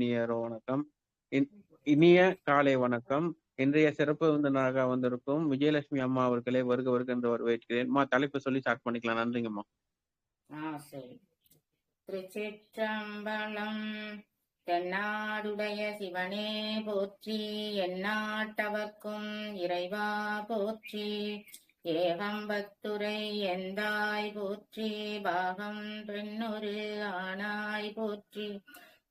இனிய வணக்கம். இனிய காலை வணக்கம். இன்றைய சிறப்பு விருந்தினராக வந்திருக்கும் விஜயலட்சுமி அம்மா அவர்களை வருக வருக என்று வரவேற்கிறேன். தலைப்பு சொல்லி ஸ்டார்ட் பண்ணிக்கலாம். நன்றிங்கம்மா. சரி. திருச்சிற்றம்பலம். தென்னாடுடைய சிவனே போற்றி, எந்நாட்டவர்க்கும் இறைவா போற்றி, ஏகம்பத்துரை எந்தாய் போற்றி, பாகம் பெண்ணொரு ஆனாய் போற்றி,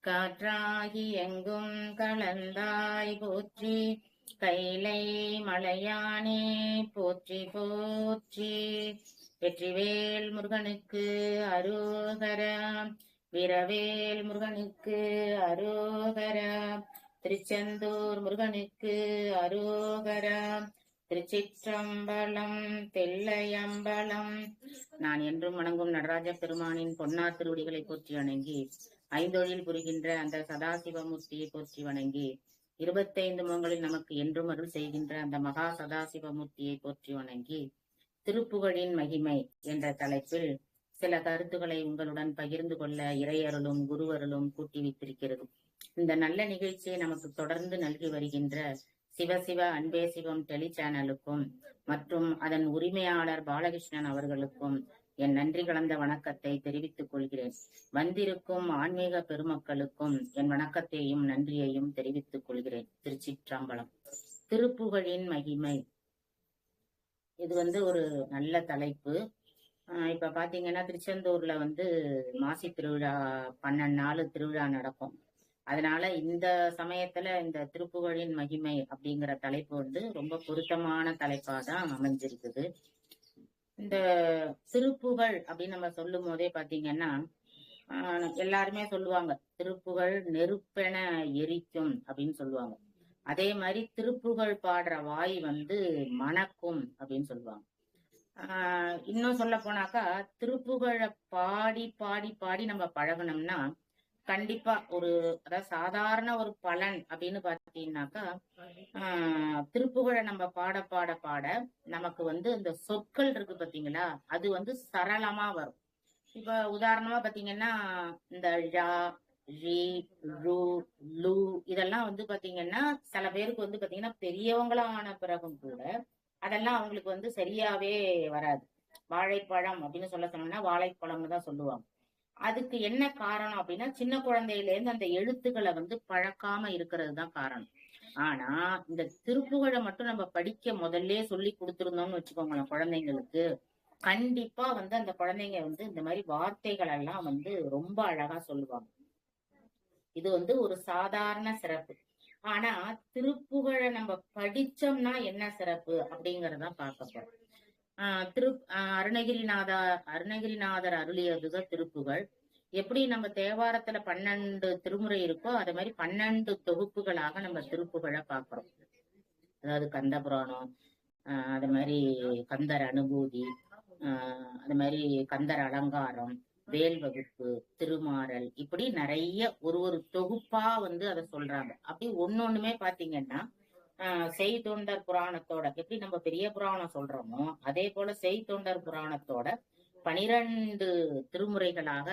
காற்றாகி எங்கும் கலந்தாய் போற்றி, கைலை மலையானே போற்றி போற்றி. வெற்றிவேல் முருகனுக்கு அரோகரா, வீரவேல் முருகனுக்கு அரோகரா, திருச்செந்தூர் முருகனுக்கு அரோகரா, திருச்சிற்றம்பலம் தெல்லையம்பலம். நான் என்றும் வணங்கும் நடராஜ பெருமானின் பொன்னார் திருவடிகளை போற்றி வணங்கி, ஐந்தொழில் புரிகின்ற அந்த சதாசிவமூர்த்தியை போற்றி வணங்கி, 25 முகங்களில் நமக்கு என்றும் அருள் செய்கின்ற அந்த மகா சதாசிவமூர்த்தியை போற்றி வணங்கி, திருப்புகழின் மகிமை என்ற தலைப்பில் சில கருத்துக்களை உங்களுடன் பகிர்ந்து கொள்ள இறையருளும் குருவருளும் கூட்டி வைத்திருக்கிறது. இந்த நல்ல நிகழ்ச்சியை நமக்கு தொடர்ந்து நல்கி வருகின்ற சிவசிவ அன்பே சிவம் டெலி சேனலுக்கும் மற்றும் அதன் உரிமையாளர் பாலகிருஷ்ணன் அவர்களுக்கும் என் நன்றி கலந்த வணக்கத்தை தெரிவித்துக் கொள்கிறேன். வந்திருக்கும் ஆன்மீக பெருமக்களுக்கும் என் வணக்கத்தையும் நன்றியையும் தெரிவித்துக் கொள்கிறேன். திருச்சிற்றம்பலம். திருப்புகழின் மகிமை. இது ஒரு நல்ல தலைப்பு. இப்ப பாத்தீங்கன்னா திருச்செந்தூர்ல மாசி திருவிழா 12 நாள் திருவிழா நடக்கும். அதனால இந்த சமயத்துல இந்த திருப்புகழின் மகிமை அப்படிங்கிற தலைப்பு ரொம்ப பொருத்தமான தலைப்பா தான் அமைஞ்சிருக்குது. இந்த திருப்புகழ் அப்படின்னு நம்ம சொல்லும் போதே பாத்தீங்கன்னா எல்லாருமே சொல்லுவாங்க, திருப்புகழ் நெருப்பென எரிக்கும் அப்படின்னு சொல்லுவாங்க. அதே மாதிரி திருப்புகழ் பாடுற வாய் மணக்கும் அப்படின்னு சொல்லுவாங்க. இன்னும் சொல்ல போனாக்கா திருப்புகழை பாடி பாடி பாடி நம்ம பழகணும்னா கண்டிப்பா அதாவது சாதாரண ஒரு பலன் அப்படின்னு பாத்தீங்கன்னாக்கா, திருப்புகழை நம்ம பாட பாட பாட நமக்கு இந்த சொற்கள் இருக்கு பாத்தீங்களா, அது சரளமா வரும். இப்ப உதாரணமா பாத்தீங்கன்னா இந்த ழா, ழி, ரு, லு இதெல்லாம் பாத்தீங்கன்னா சில பேருக்கு பாத்தீங்கன்னா பெரியவங்களா ஆன பிறகும் கூட அதெல்லாம் அவங்களுக்கு சரியாவே வராது. வாழைப்பழம் அப்படின்னு சொன்னோம்னா வாழைப்பழம்னு தான் சொல்லுவாங்க. அதுக்கு என்ன காரணம் அப்படின்னா, சின்ன குழந்தையில இருந்து அந்த எழுத்துக்களை பழக்காம இருக்கிறது தான் காரணம். ஆனா இந்த திருப்புகழை மட்டும் நம்ம படிக்க முதல்ல சொல்லி கொடுத்துருந்தோம்னு வச்சுக்கோங்களேன் குழந்தைங்களுக்கு, கண்டிப்பா அந்த குழந்தைங்க இந்த மாதிரி வார்த்தைகள் எல்லாம் ரொம்ப அழகா சொல்லுவாங்க. இது ஒரு சாதாரண சிறப்பு. ஆனா திருப்புகழை நம்ம படிச்சோம்னா என்ன சிறப்பு அப்படிங்கறத பார்க்க போறோம். அருணகிரிநாதர் அருளியதுதான் திருப்புகழ். எப்படி நம்ம தேவாரத்துல 12 திருமுறை இருக்கோ அதே மாதிரி 12 தொகுப்புகளாக நம்ம திருப்புகழை பார்க்கிறோம். அதாவது கந்த புராணம், அது மாதிரி கந்தர் அனுபூதி, அது மாதிரி கந்தர் அலங்காரம், வேல் வகுப்பு, திருமாறல், இப்படி நிறைய ஒரு தொகுப்பா அதை சொல்றாங்க. அப்படி ஒன்னொண்ணுமே பாத்தீங்கன்னா செய்தொண்டர் புராணத்தோட எப்படி நம்ம பெரிய புராணம் சொல்றோமோ அதே போல செய்தொண்டர் புராணத்தோட 12 திருமுறைகளாக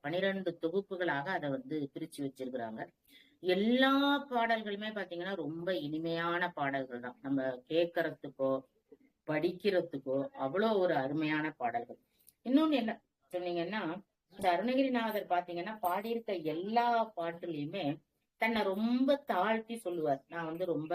12 தொகுப்புகளாக அதை பிரிச்சு வச்சிருக்கிறாங்க. எல்லா பாடல்களுமே பாத்தீங்கன்னா ரொம்ப இனிமையான பாடல்கள் தான். நம்ம கேட்கறதுக்கோ படிக்கிறதுக்கோ அவ்வளவு ஒரு அருமையான பாடல்கள். இன்னொன்னு என்ன சொன்னீங்கன்னா, இந்த அருணகிரிநாதர் பாத்தீங்கன்னா பாடியிருக்க எல்லா பாட்டுலயுமே தன்னை ரொம்ப தாழ்த்தி சொல்லுவார். நான் ரொம்ப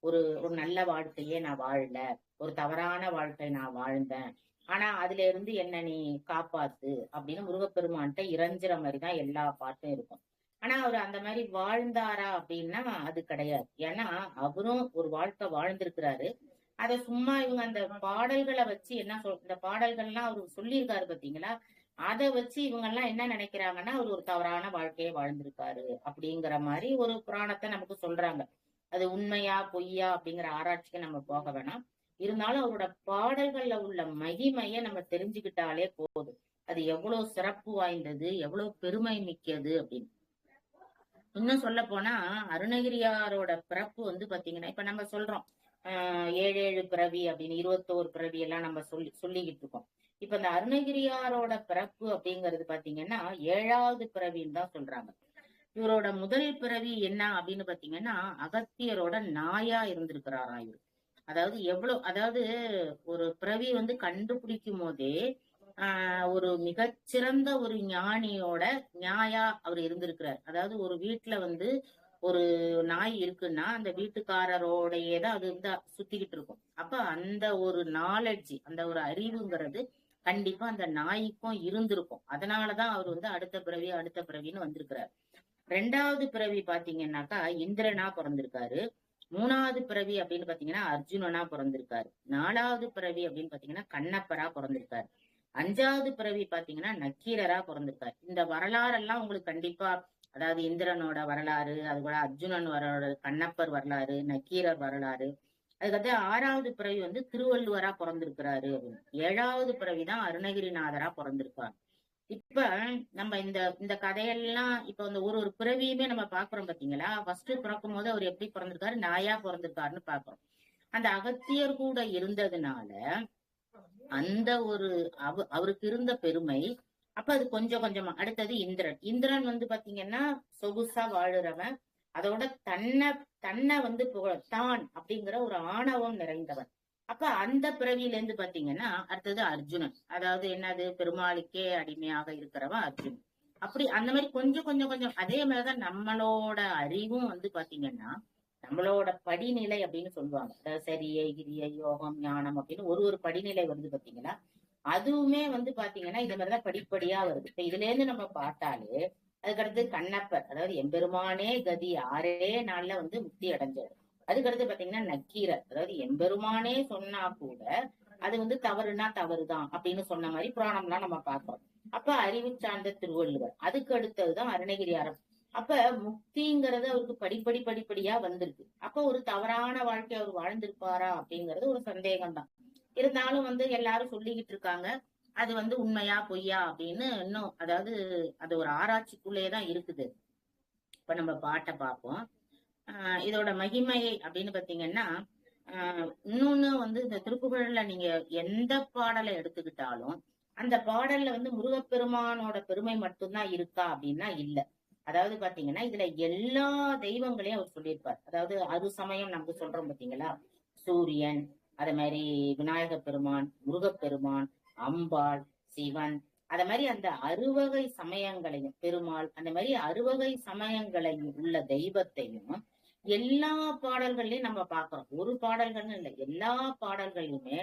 ஒரு நல்ல வாழ்க்கையே நான் வாழல, ஒரு தவறான வாழ்க்கை நான் வாழ்ந்தேன், ஆனா அதுல இருந்து என்ன நீ காப்பாத்து அப்படின்னு முருகப்பெருமான்கிட்ட இறைஞ்சிற மாதிரிதான் எல்லா பாட்டும் இருக்கும். ஆனா அவர் அந்த மாதிரி வாழ்ந்தாரா அப்படின்னா அது கிடையாது. ஏன்னா அவரும் ஒரு வாழ்க்கை வாழ்ந்திருக்கிறாரு. அத சும்மா இவங்க அந்த பாடல்களை வச்சு என்ன இந்த பாடல்கள்லாம் அவரு சொல்லியிருக்காரு பாத்தீங்களா, அதை வச்சு இவங்க எல்லாம் என்ன நினைக்கிறாங்கன்னா அவர் ஒரு தவறான வாழ்க்கையை வாழ்ந்திருக்காரு அப்படிங்கிற மாதிரி ஒரு புராணத்தை நமக்கு சொல்றாங்க. அது உண்மையா பொய்யா அப்படிங்கிற ஆராய்ச்சிக்கு நம்ம போக வேணாம். இருந்தாலும் அவரோட பாடல்கள்ல உள்ள மகிமைய நம்ம தெரிஞ்சுக்கிட்டாலே போதும். அது எவ்வளவு சிறப்பு வாய்ந்தது, எவ்வளவு பெருமை மிக்கது அப்படின்னு. இன்னும் சொல்ல போனா அருணகிரியாரோட பிறப்பு பாத்தீங்கன்னா, இப்ப நம்ம சொல்றோம் 7 பிறவி அப்படின்னு 21 பிறவி எல்லாம் நம்ம சொல்லிக்கிட்டு இருக்கோம். இப்ப இந்த அருணகிரியாரோட பிறப்பு அப்படிங்கிறது பாத்தீங்கன்னா 7வது பிறவின்னு தான் சொல்றாங்க. இவரோட முதல் பிறவி என்ன அப்படின்னு பாத்தீங்கன்னா அகத்தியரோட நாயா இருந்திருக்கிறாராம் இவர். அதாவது அதாவது ஒரு பிறவி வந்து கண்டுபிடிக்கும் போதே ஒரு மிகச்சிறந்த ஒரு ஞானியோட நியாயா அவர் இருந்திருக்கிறார். அதாவது ஒரு வீட்டுல வந்து ஒரு நாய் இருக்குன்னா அந்த வீட்டுக்காரரோடையே தான் அது வந்து சுத்திக்கிட்டு இருக்கும். அப்ப அந்த ஒரு நாலெட்ஜ், அந்த ஒரு அறிவுங்கிறது கண்டிப்பா அந்த நாய்க்கும் இருந்திருக்கும். அதனாலதான் அவர் வந்து அடுத்த பிறவின்னு வந்திருக்கிறார். ரெண்டாவது பிறவி பாத்தீங்கன்னாக்கா இந்திரனா பிறந்திருக்காரு. மூணாவது பிறவி அப்படின்னு பாத்தீங்கன்னா அர்ஜுனனா பிறந்திருக்காரு. நாலாவது பிறவி அப்படின்னு பாத்தீங்கன்னா கண்ணப்பரா பிறந்திருக்காரு. அஞ்சாவது பிறவி பாத்தீங்கன்னா நக்கீரரா பிறந்திருக்காரு. இந்த வரலாறெல்லாம் உங்களுக்கு கண்டிப்பா, அதாவது இந்திரனோட வரலாறு, அது கூட அர்ஜுனன் வரலாறு, கண்ணப்பர் வரலாறு, நக்கீரர் வரலாறு, அதுக்கடுத்து ஆறாவது பிறவி வந்து திருவள்ளுவரா பிறந்திருக்கிறாரு. ஏழாவது பிறவிதான் அருணகிரிநாதரா பிறந்திருக்காரு. இப்ப நம்ம இந்த இந்த கதையெல்லாம் இப்ப இந்த ஒரு பிறவியுமே நம்ம பாக்குறோம் பாத்தீங்களா. ஃபர்ஸ்ட் பிறக்கும் போது அவர் எப்படி பிறந்திருக்காரு, நாயா பிறந்திருக்காருன்னு பாக்குறோம். அந்த அகத்தியர் கூட இருந்ததுனால அந்த ஒரு அவருக்கு இருந்த பெருமை. அப்ப அது கொஞ்சம் கொஞ்சமா. அடுத்தது இந்திரன் வந்து பாத்தீங்கன்னா சொகுசா வாழுறவன். அதோட தன்னை வந்து தான் அப்படிங்கிற ஒரு ஆணவம் நிறைந்தவன். அப்ப அந்த பிறவியில இருந்து பாத்தீங்கன்னா அடுத்தது அர்ஜுனன். அதாவது என்னது, பெருமாளுக்கே அடிமையாக இருக்கிறவன் அர்ஜுனன். அப்படி அந்த மாதிரி கொஞ்சம் கொஞ்சம் கொஞ்சம். அதே மாதிரிதான் நம்மளோட அறிவும் வந்து பாத்தீங்கன்னா நம்மளோட படிநிலை அப்படின்னு சொல்லுவாங்க. அதாவது சரியை, கிரியை, யோகம், ஞானம் அப்படின்னு ஒரு படிநிலை வருது பாத்தீங்களா. அதுவுமே வந்து பாத்தீங்கன்னா இது மாதிரிதான் படிப்படியா வருது. இப்ப இதுல இருந்து நம்ம பார்த்தாலே அதுக்கடுத்து கண்ணப்பர், அதாவது எம்பெருமானே கதி 6 நாள்ல வந்து முக்தி அடைஞ்சாரு. அதுக்கடுத்து பாத்தீங்கன்னா நக்கீரர், அதாவது எம்பெருமானே சொன்னா கூட அது வந்து தவறுனா தவறுதான் அப்படின்னு சொன்ன மாதிரி புராணம்லாம் நம்ம பார்க்கிறோம். அப்ப அறிவு சார்ந்த திருவள்ளுவர். அதுக்கு அடுத்ததுதான் அருணகிரியாரம். அப்ப முக்திங்கிறது அவருக்கு படிப்படியா வந்திருக்கு. அப்ப ஒரு தவறான வாழ்க்கை அவர் வாழ்ந்திருப்பாரா அப்படிங்கறது ஒரு சந்தேகம் தான். இருந்தாலும் வந்து எல்லாரும் சொல்லிக்கிட்டு இருக்காங்க. அது வந்து உண்மையா பொய்யா அப்படின்னு இன்னும், அதாவது அது ஒரு ஆராய்ச்சிக்குள்ளேதான் இருக்குது. இப்ப நம்ம பாட்டை பார்ப்போம். இதோட மகிமை அப்படின்னு பாத்தீங்கன்னா இன்னொன்னு வந்து இந்த திருப்புகழ்ல நீங்க எந்த பாடலை எடுத்துக்கிட்டாலும் அந்த பாடல்ல வந்து முருகப்பெருமானோட பெருமை மட்டும்தான் இருக்கா அப்படின்னா இல்ல. அதாவது பாத்தீங்கன்னா இதுல எல்லா தெய்வங்களையும் அவர் சொல்லியிருப்பார். அதாவது அரு சமயம் நமக்கு சொல்றோம் பாத்தீங்களா, சூரியன், அதே மாதிரி விநாயக பெருமான், முருகப்பெருமான், அம்பாள், சிவன், அத மாதிரி அந்த அறுவகை சமயங்களையும், பெருமாள், அந்த மாதிரி அறுவகை சமயங்களையும் உள்ள தெய்வத்தையும் எல்லா பாடல்கள்லயும் நம்ம பாக்குறோம். ஒரு பாடல்கள்னு இல்லை, எல்லா பாடல்களையுமே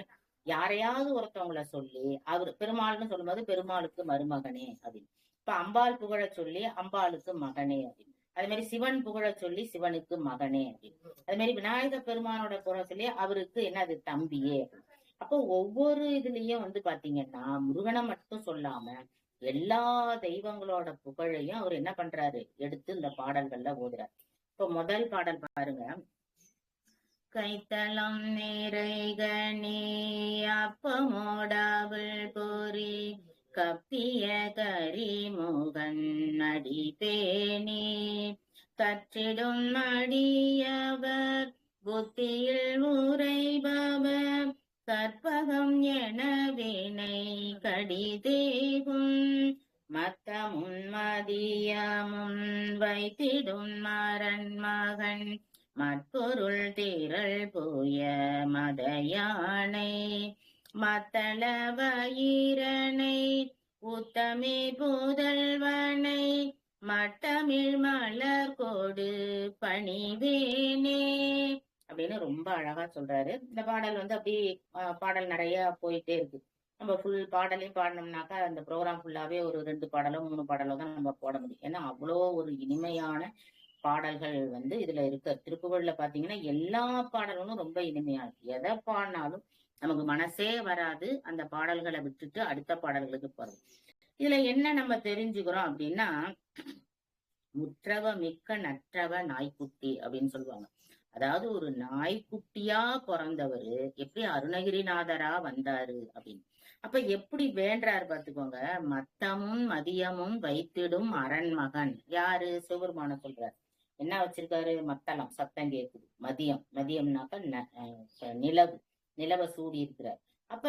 யாரையாவது ஒருத்தவங்களை சொல்லி அவர் பெருமாள்னு சொல்லும்போது பெருமாளுக்கு மருமகனே அப்படின்னு, இப்ப அம்பாள் புகழ சொல்லி அம்பாளுக்கு மகனே அப்படின்னு, அதே மாதிரி சிவன் புகழ சொல்லி சிவனுக்கு மகனே அப்படின்னு, அதே மாதிரி விநாயக பெருமானோட புகழ சொல்லி அவருக்கு என்னது தம்பியே அப்படின்னு. அப்போ ஒவ்வொரு இதுலயும் வந்து பாத்தீங்கன்னா முருகனை மட்டும் சொல்லாம எல்லா தெய்வங்களோட புகழையும் அவர் என்ன பண்றாரு, எடுத்து இந்த பாடல்கள்ல ஓதுறாரு. இப்ப முதல் பாடல் பாருங்க. கைத்தளம் நிறைகனி அப்பமோடாவில் பொறி கப்பிய கரிமுகன் அடி பேணி கற்றிடும் அடியவர் புத்தியில் உரைபவர் கற்பகம் என வினை கடிதேகும் மத்தமும் மதியமும் வைத்திடும் மரன் மகன் மற்பொருள் திரள் புய மதயானை மத்தள வயிரனை உத்தமே புதல்வனை மட்டமிழ் மலர் கொடு பணிவேனே அப்படின்னு ரொம்ப அழகா சொல்றாரு. இந்த பாடல் வந்து அப்படி பாடல் நிறைய போயிட்டே இருக்கு. நம்ம ஃபுல் பாடலையும் பாடணும்னாக்கா அந்த ப்ரோக்ராம் ஃபுல்லாவே ஒரு 2 பாடலோ 3 பாடலோ தான் நம்ம போட முடியும். ஏன்னா அவ்வளோ ஒரு இனிமையான பாடல்கள் வந்து இதுல இருக்கு. திருப்புகழ்ல பாத்தீங்கன்னா எல்லா பாடல்களும் ரொம்ப இனிமையா இருக்கு. எதை பாடினாலும் நமக்கு மனசே வராது. அந்த பாடல்களை விட்டுட்டு அடுத்த பாடல்களுக்கு போறது. இதுல என்ன நம்ம தெரிஞ்சுக்கிறோம் அப்படின்னா, முற்றவ மிக்க நற்றவ நாய்க்குட்டி அப்படின்னு சொல்லுவாங்க. அதாவது ஒரு நாய்க்குட்டியா பிறந்தவரு எப்படி அருணகிரிநாதரா வந்தாரு அப்படின்னு. அப்ப எப்படி வேண்டாரு பாத்துக்கோங்க. மத்தமும் மதியமும் வைத்திடும் அரண் மகன் யாரு, சிவபெருமான சொல்றாரு. என்ன வச்சிருக்காரு, மத்தளம், சத்தம் கேக்குது. மதியம்னாக்க நிலவை சூடி இருக்கிறார். அப்ப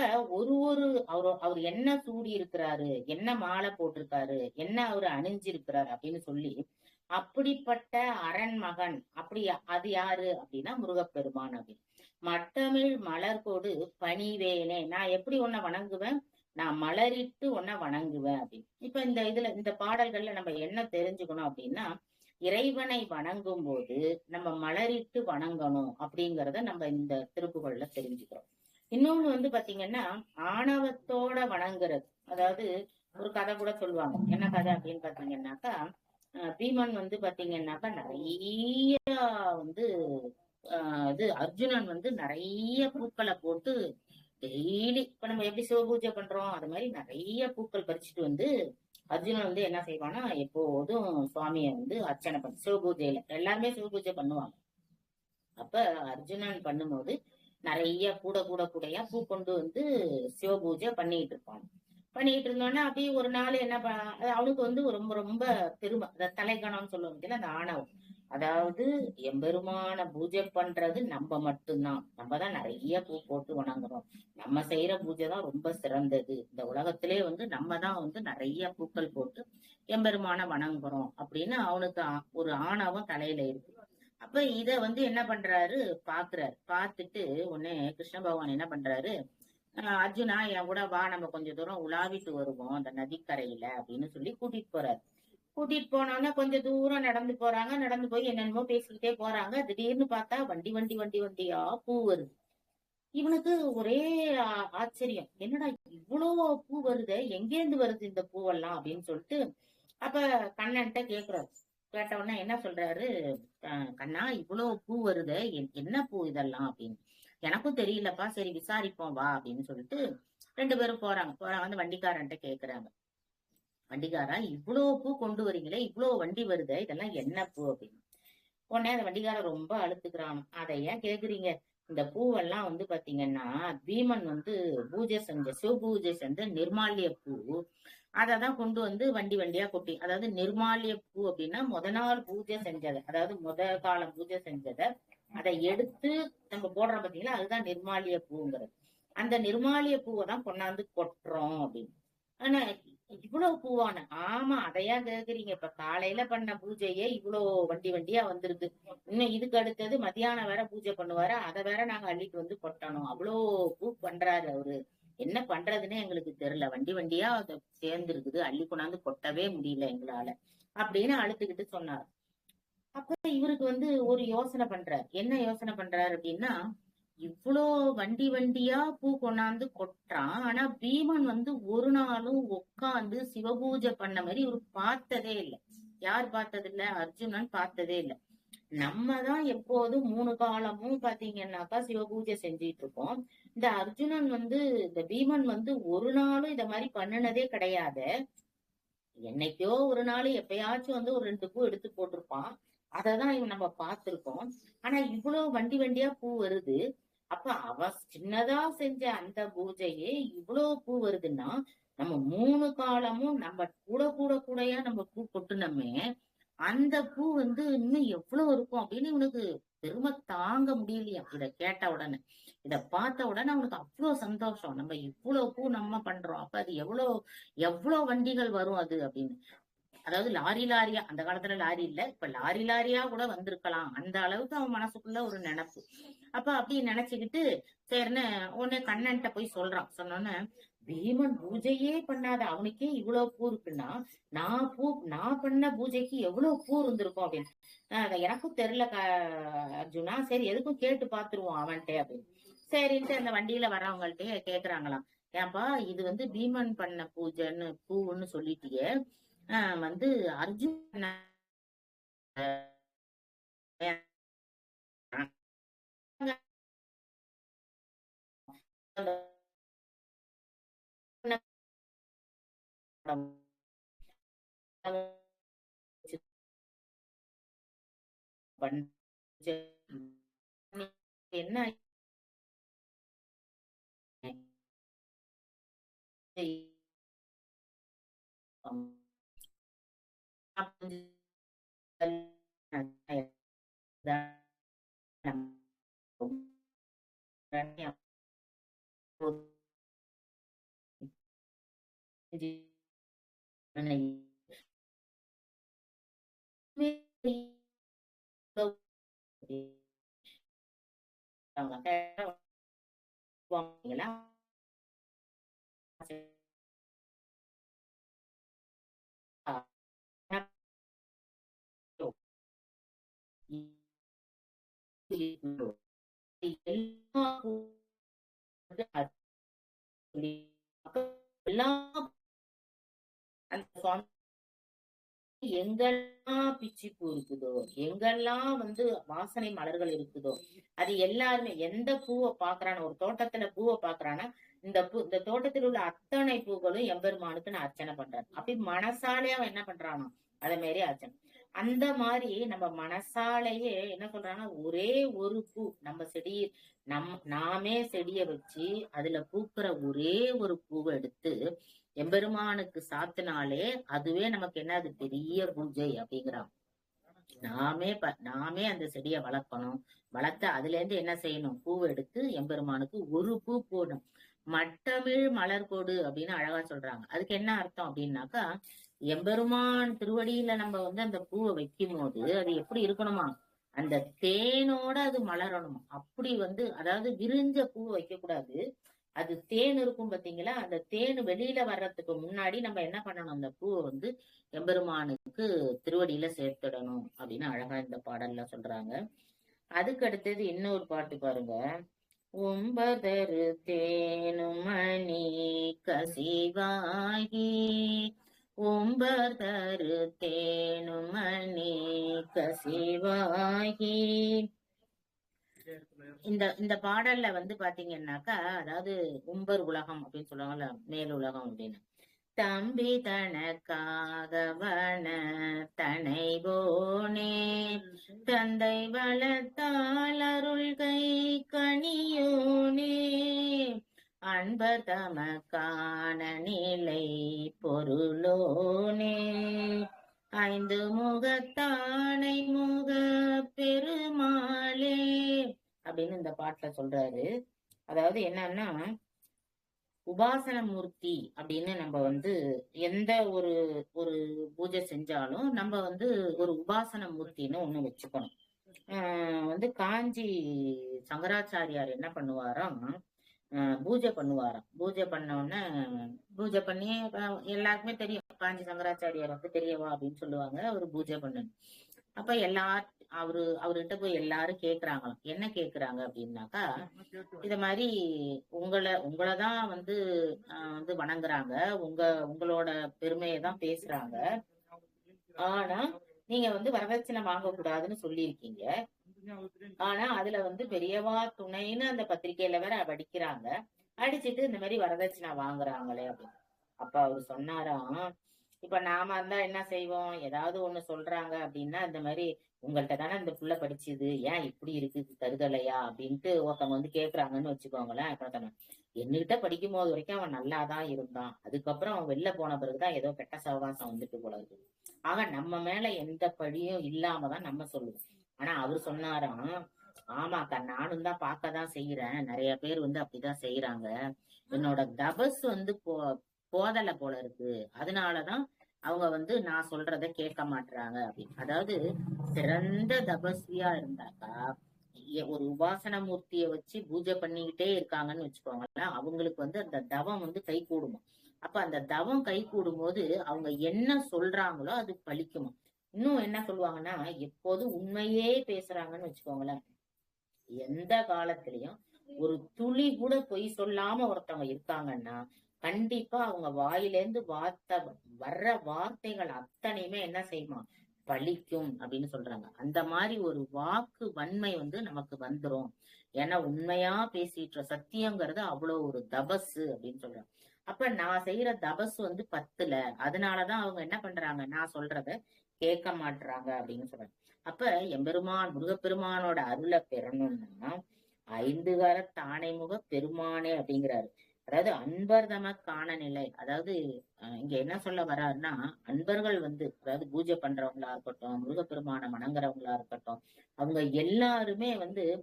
அவர் என்ன சூடி இருக்கிறாரு, என்ன மாலை போட்டிருக்காரு, என்ன அவரு அணிஞ்சிருக்கிறாரு அப்படின்னு சொல்லி அப்படிப்பட்ட அரண்மகன் அப்படி அது யாரு அப்படின்னா முருகப்பெருமான் அப்படின்னு. மட்டமிழ் மலர்கொடு பணிவேனே, நான் எப்படி உன்னை வணங்குவேன், நான் மலரிட்டு உன்னை வணங்குவேன் அப்படின்னு. இப்ப இந்த பாடல்கள்ல நம்ம என்ன தெரிஞ்சுக்கணும் அப்படின்னா, இறைவனை வணங்கும் போது நம்ம மலரிட்டு வணங்கணும் அப்படிங்கறத நம்ம இந்த திருப்புகள்ல தெரிஞ்சுக்கிறோம். இன்னொன்னு வந்து பாத்தீங்கன்னா, ஆணவத்தோட வணங்குறது. அதாவது ஒரு கதை கூட சொல்லுவாங்க. என்ன கதை அப்படின்னு பாத்தீங்கன்னாக்கா, பீமன் வந்து பாத்தீங்கன்னாக்கா நிறைய வந்து இது அர்ஜுனன் வந்து நிறைய பூக்களை போட்டு டெய்லி இப்ப நம்ம எப்படி சிவபூஜை பண்றோம் அது மாதிரி நிறைய பூக்கள் பறிச்சுட்டு வந்து அர்ஜுனன் வந்து என்ன செய்வானா, எப்போதும் சுவாமியை வந்து அர்ச்சனை பண்ண சிவபூஜையில எல்லாருமே சிவபூஜை பண்ணுவாங்க. அப்ப அர்ஜுனன் பண்ணும்போது நிறைய கூடையா பூ கொண்டு வந்து சிவபூஜை பண்ணிட்டு இருப்பான். பண்ணிட்டு இருந்தோன்னா அப்படியே ஒரு நாள் என்ன அவனுக்கு வந்து ரொம்ப ரொம்ப பெருமை, அந்த தலைக்கணம்னு சொல்லுவாங்க அந்த ஆணவம். அதாவது எம்பெருமான பூஜை பண்றது நம்ம மட்டும்தான், நம்ம தான் நிறைய பூ போட்டு வணங்குறோம், நம்ம செய்யற பூஜை தான் ரொம்ப சிறந்தது, இந்த உலகத்திலே வந்து நம்ம தான் வந்து நிறைய பூக்கள் போட்டு எம்பெருமான வணங்குறோம் அப்படின்னு அவனுக்கு ஒரு ஆணவம் தலையில இருக்கு. அப்ப இத வந்து என்ன பண்றாரு, பாக்குறாரு. பார்த்துட்டு உடனே கிருஷ்ண பகவான் என்ன பண்றாரு, அர்ஜுனா என் கூட வா, நம்ம கொஞ்ச தூரம் உலாவிட்டு வருவோம் அந்த நதிக்கரையில அப்படின்னு சொல்லி கூட்டிட்டு போறாரு. கூட்டிட்டு போனோன்னா கொஞ்ச தூரம் நடந்து போறாங்க. நடந்து போய் என்னென்னமோ பேசிக்கிட்டே போறாங்க. திடீர்னு பார்த்தா வண்டியா பூ வருது. இவனுக்கு ஒரே ஆச்சரியம், என்னடா இவ்வளவு பூ வருது, எங்கேருந்து வருது இந்த பூவெல்லாம் அப்படின்னு சொல்லிட்டு அப்ப கண்ணன்ட்ட கேக்குறாரு. கேட்ட உடனே என்ன சொல்றாரு, கண்ணா இவ்வளவு பூ வருது, என்ன பூ இதெல்லாம் அப்படின்னு. எனக்கும் தெரியலப்பா, சரி விசாரிப்போம் வா அப்படின்னு சொல்லிட்டு 2 பேரும் போறாங்க. வந்து வண்டிக்காரன்ட்ட கேக்குறாங்க, வண்டிக்காரா இவ்வளவு பூ கொண்டு வரீங்களே, இவ்வளவு வண்டி வருது, இதெல்லாம் என்ன பூ அப்படின்னு. உடனே அந்த வண்டிக்காரன் ரொம்ப அழுத்துக்கிறான், அதை ஏன் கேக்குறீங்க, இந்த பூவெல்லாம் வந்து பாத்தீங்கன்னா பீமன் வந்து பூஜை செஞ்ச சிவபூஜை செஞ்ச நிர்மால்ய பூ, அததான் கொண்டு வந்து வண்டியா கொட்டி, அதாவது நிர்மால்ய பூ அப்படின்னா முத நாள் பூஜை செஞ்சதை, அதாவது முத காலம் பூஜை செஞ்சதை அதை எடுத்து நம்ம போடுறோம் பாத்தீங்களா, அதுதான் நிர்மால்ய பூங்கிறது. அந்த நிர்மால்ய பூவை தான் கொண்டாந்து கொட்டுறோம் அப்படின்னு. ஆனா இவ்வளவு பூவான, ஆமா அதையா கேக்குறீங்க, இப்ப காலையில பண்ண பூஜையே இவ்வளவு வண்டியா வந்திருக்கு, இன்னும் இதுக்கு அடுத்தது மத்தியானம் வேற பூஜை பண்ணுவாரு, அதை வேற நாங்க அள்ளிட்டு வந்து கொட்டணும், அவ்வளோ பூ பண்றாரு அவரு, என்ன பண்றதுன்னே எங்களுக்கு தெரியல, வண்டியா அதை சேர்ந்துருக்குது, அள்ளி கொண்டாந்து கொட்டவே முடியல எங்களால அப்படின்னு அழுத்துக்கிட்டு சொன்னார். அப்ப இவருக்கு வந்து ஒரு யோசனை பண்றாரு. என்ன யோசனை பண்றாரு அப்படின்னா, இவ்வளோ வண்டியா பூ கொண்டாந்து கொட்டுறான், ஆனா பீமன் வந்து ஒரு நாளும் உட்கார்ந்து சிவபூஜை பண்ண மாதிரி இவரு பார்த்ததே இல்லை. யார் பார்த்தது இல்ல, அர்ஜுனன் பார்த்ததே இல்லை. நம்ம தான் எப்போதும் 3 காலமும் பாத்தீங்கன்னாக்கா சிவபூஜை செஞ்சிட்டு இருக்கோம். இந்த அர்ஜுனன் வந்து இந்த பீமன் வந்து ஒரு நாளும் இத மாதிரி பண்ணுனதே கிடையாது. என்னைக்கோ ஒரு நாள் எப்பயாச்சும் வந்து ஒரு 2 பூ எடுத்து போட்டிருப்பான், அததான் இவன் நம்ம பார்த்திருக்கோம். ஆனா இவ்வளவு வண்டியா பூ வருது. அப்ப அவ சின்னதா செஞ்ச அந்த பூஜையே இவ்வளவு பூ வருதுன்னா, நம்ம 3 காலமும் நம்ம கூடையா நம்ம பூ கொட்டுனோமே, அந்த பூ வந்து இன்னும் எவ்வளவு இருக்கும் அப்படின்னு இவனுக்கு பெருமை தாங்க முடியலையா. இத கேட்ட உடனே, இத பார்த்த உடனே அவனுக்கு அவ்வளவு சந்தோஷம், நம்ம இவ்வளவு பூ நம்ம பண்றோம், அப்ப அது எவ்வளவு வண்டிகள் வரும் அது அப்படின்னு. அதாவது லாரியா, அந்த காலத்துல லாரி இல்ல, இப்ப லாரியா கூட வந்திருக்கலாம், அந்த அளவுக்கு அவன் மனசுக்குள்ள ஒரு நினைப்பு. அப்ப அப்படி நினைச்சுக்கிட்டு சரின்னு உடனே கண்ணன்ட்ட போய் சொல்றான். சொன்னோன்னு, பீமன் பூஜையே பண்ணாத அவனுக்கே இவ்வளவு பூ இருக்குன்னா, நான் பண்ண பூஜைக்கு எவ்வளவு பூ இருந்திருக்கும் அப்படின்னு. எனக்கும் தெரியல அர்ஜுனா, சரி எதுக்கும் கேட்டு பாத்துருவோம் அவன்கிட்ட அப்படின்னு. சரின்ட்டு அந்த வண்டியில வர்றவங்கள்ட்டயே கேக்குறாங்களாம், ஏன்பா இது வந்து பீமன் பண்ண பூன்னு சொல்லிட்டியே, வந்து அர்ஜுன் என்ன எல்லா அந்த எங்கெல்லாம் பிச்சிப்பூ இருக்குதோ, எங்கெல்லாம் வாசனை மலர்கள் இருக்குதோ, அது எல்லாருமே எந்த பூவை பாக்குறானோ, ஒரு தோட்டத்துல பூவை பாக்குறானா, இந்த தோட்டத்தில் உள்ள அத்தனை பூக்களும் எம்பெருமானுக்கு நான் அர்ச்சனை பண்றேன். அப்படி மனசாலே அவன் என்ன பண்றானோ அதே மாதிரி அர்ச்சனை. அந்த மாதிரி நம்ம மனசாலேயே என்ன சொல்றாங்கன்னா, ஒரே ஒரு பூ நம்ம நாமே செடிய வச்சு அதுல பூக்கிற ஒரே ஒரு பூவை எடுத்து எம்பெருமானுக்கு சாத்தினாலே அதுவே நமக்கு என்ன, அது பெரிய பூஜை அப்படிங்கிறான். நாமே அந்த செடியை வளர்க்கணும். வளர்த்து அதுல இருந்து என்ன செய்யணும், பூவை எடுத்து எம்பெருமானுக்கு ஒரு பூ போடணும். மட்டமிழ் மலர் கொடு அப்படின்னு அழகா சொல்றாங்க. அதுக்கு என்ன அர்த்தம் அப்படின்னாக்கா, எம்பெருமான் திருவடியில நம்ம அந்த பூவை வைக்கும் போது அது எப்படி இருக்கணுமா, அந்த தேனோட அது மலரணுமா. அப்படி அதாவது விரிஞ்ச பூ வைக்க கூடாது. அது தேன் இருக்கும் பாத்தீங்களா, அந்த தேன் வெளியில வர்றதுக்கு முன்னாடி நம்ம என்ன பண்ணணும், அந்த பூவை எம்பெருமானுக்கு திருவடியில சேர்த்துடணும் அப்படின்னு அழகா இந்த பாடல்ல சொல்றாங்க. அதுக்கு அடுத்தது இன்னொரு பாட்டு பாருங்க. உம்பதரு தேனுமணி கசிவாகி, உம்பதரு தேனுமணி கசிவாகி. இந்த பாடல்ல பாத்தீங்கன்னாக்கா, அதாவது உம்பர் உலகம் அப்படின்னு சொல்லுவாங்கல்ல, மேல் உலகம் அப்படின்னு. தம்பி தனக்காக வன தனைவோனே, தந்தை வளர்த்தால் அருள்கை கனியோனே, அன்பர் தமக்கான நிலை பொருளோனே, ஐந்து முகத்தானை முக பெருமாளே அப்படின்னு இந்த பாட்டுல சொல்றாரு. அதாவது என்னன்னா, உபாசன மூர்த்தி அப்படின்னு நம்ம எந்த ஒரு ஒரு பூஜை செஞ்சாலும் நம்ம ஒரு உபாசன மூர்த்தின்னு ஒண்ணு வச்சுக்கணும். காஞ்சி சங்கராச்சாரியார் என்ன பண்ணுவாராம், பூஜை பண்ணுவாராம். பூஜை பண்ணி எல்லாருக்குமே தெரியும், காஞ்சி சங்கராச்சாரியார் பெரியவா அப்படின்னு சொல்லுவாங்க. அவரு பூஜை பண்ணணும். அப்ப அவர்கிட்ட போய் எல்லாரும் கேக்குறாங்களாம். என்ன கேக்குறாங்க அப்படின்னாக்கா, இத மாதிரி உங்களைதான் வணங்குறாங்க, உங்களோட பெருமையை தான் பேசுறாங்க. ஆனா நீங்க வரதட்சணை வாங்க கூடாதுன்னு சொல்லியிருக்கீங்க. ஆனா அதுல பெரியவா துணைன்னு அந்த பத்திரிகையில வேற அடிக்கிறாங்க. அடிச்சிட்டு இந்த மாதிரி வரதட்சணை வாங்குறாங்களே அப்படின்னு. அப்ப அவரு சொன்னாராம், இப்ப நாம இருந்தா என்ன செய்வோம், ஏதாவது ஒண்ணு சொல்றாங்க அப்படின்னா, இந்த மாதிரி உங்கள்ட்ட தானே இந்த புள்ள படிச்சுது, ஏன் இப்படி இருக்கு தருதலையா அப்படின்ட்டு ஒருத்தவங்க கேக்குறாங்கன்னு வச்சுக்கோங்களேன். இப்ப என்கிட்ட படிக்கும் போது வரைக்கும் அவன் நல்லாதான் இருந்தான், அதுக்கப்புறம் அவன் வெளில போன பிறகுதான் ஏதோ கெட்ட சவகாசம் போல இருக்கு. ஆக நம்ம மேல எந்த பழியும் இல்லாமதான் நம்ம சொல்லுவோம். ஆனா அவரு சொன்னாராம், ஆமாக்கா நானும் தான் பார்க்கதான் செய்யறேன், நிறைய பேர் அப்படிதான் செய்யறாங்க, என்னோட தபஸ் போதல போல இருக்கு, அதனாலதான் அவங்க நான் சொல்றத கேட்க மாட்டாங்க அப்படின்னு. அதாவது சிறந்த தபஸ்வியா இருந்தாக்கா, ஒரு உபாசன மூர்த்தியை வச்சு பூஜை பண்ணிக்கிட்டே இருக்காங்கன்னு வச்சுக்கோங்களேன், அவங்களுக்கு அந்த தவம் கை கூடுமா. அப்ப அந்த தவம் கை கூடும் போது அவங்க என்ன சொல்றாங்களோ அது பலிக்குமா. இன்னும் என்ன சொல்லுவாங்கன்னா, எப்போது உண்மையே பேசுறாங்கன்னு வச்சுக்கோங்களேன், எந்த காலத்திலயும் ஒரு துளி கூட பொய் சொல்லாம ஒருத்தவங்க இருக்காங்கன்னா, கண்டிப்பா அவங்க வாயிலேந்து வர்ற வார்த்தைகள் அத்தனையுமே என்ன செய்யுமா, பலிக்கும் அப்படின்னு சொல்றாங்க. அந்த மாதிரி ஒரு வாக்கு வன்மை நமக்கு வந்துரும். ஏன்னா உண்மையா பேசிட்டு சத்தியங்கிறது அவ்வளவு ஒரு தபஸ் அப்படின்னு சொல்றாங்க. அப்ப நான் செய்யற தபஸ் பத்துல, அதனாலதான் அவங்க என்ன பண்றாங்க, நான் சொல்றத கேட்க மாட்டுறாங்க அப்படின்னு சொல்றாங்க. அப்ப எம்பெருமான் முருகப்பெருமானோட அருளை பெறணும்னா 5 கால தானைமுக பெருமானே அப்படிங்கிறாரு. அதாவது அன்பர் தமக்கான நிலை. அதாவது இங்க என்ன சொல்ல வர்றாருன்னா, அன்பர்கள் அதாவது பூஜை பண்றவங்களா இருக்கட்டும், முருகப்பெருமான வணங்குறவங்களா இருக்கட்டும், அவங்க எல்லாருமே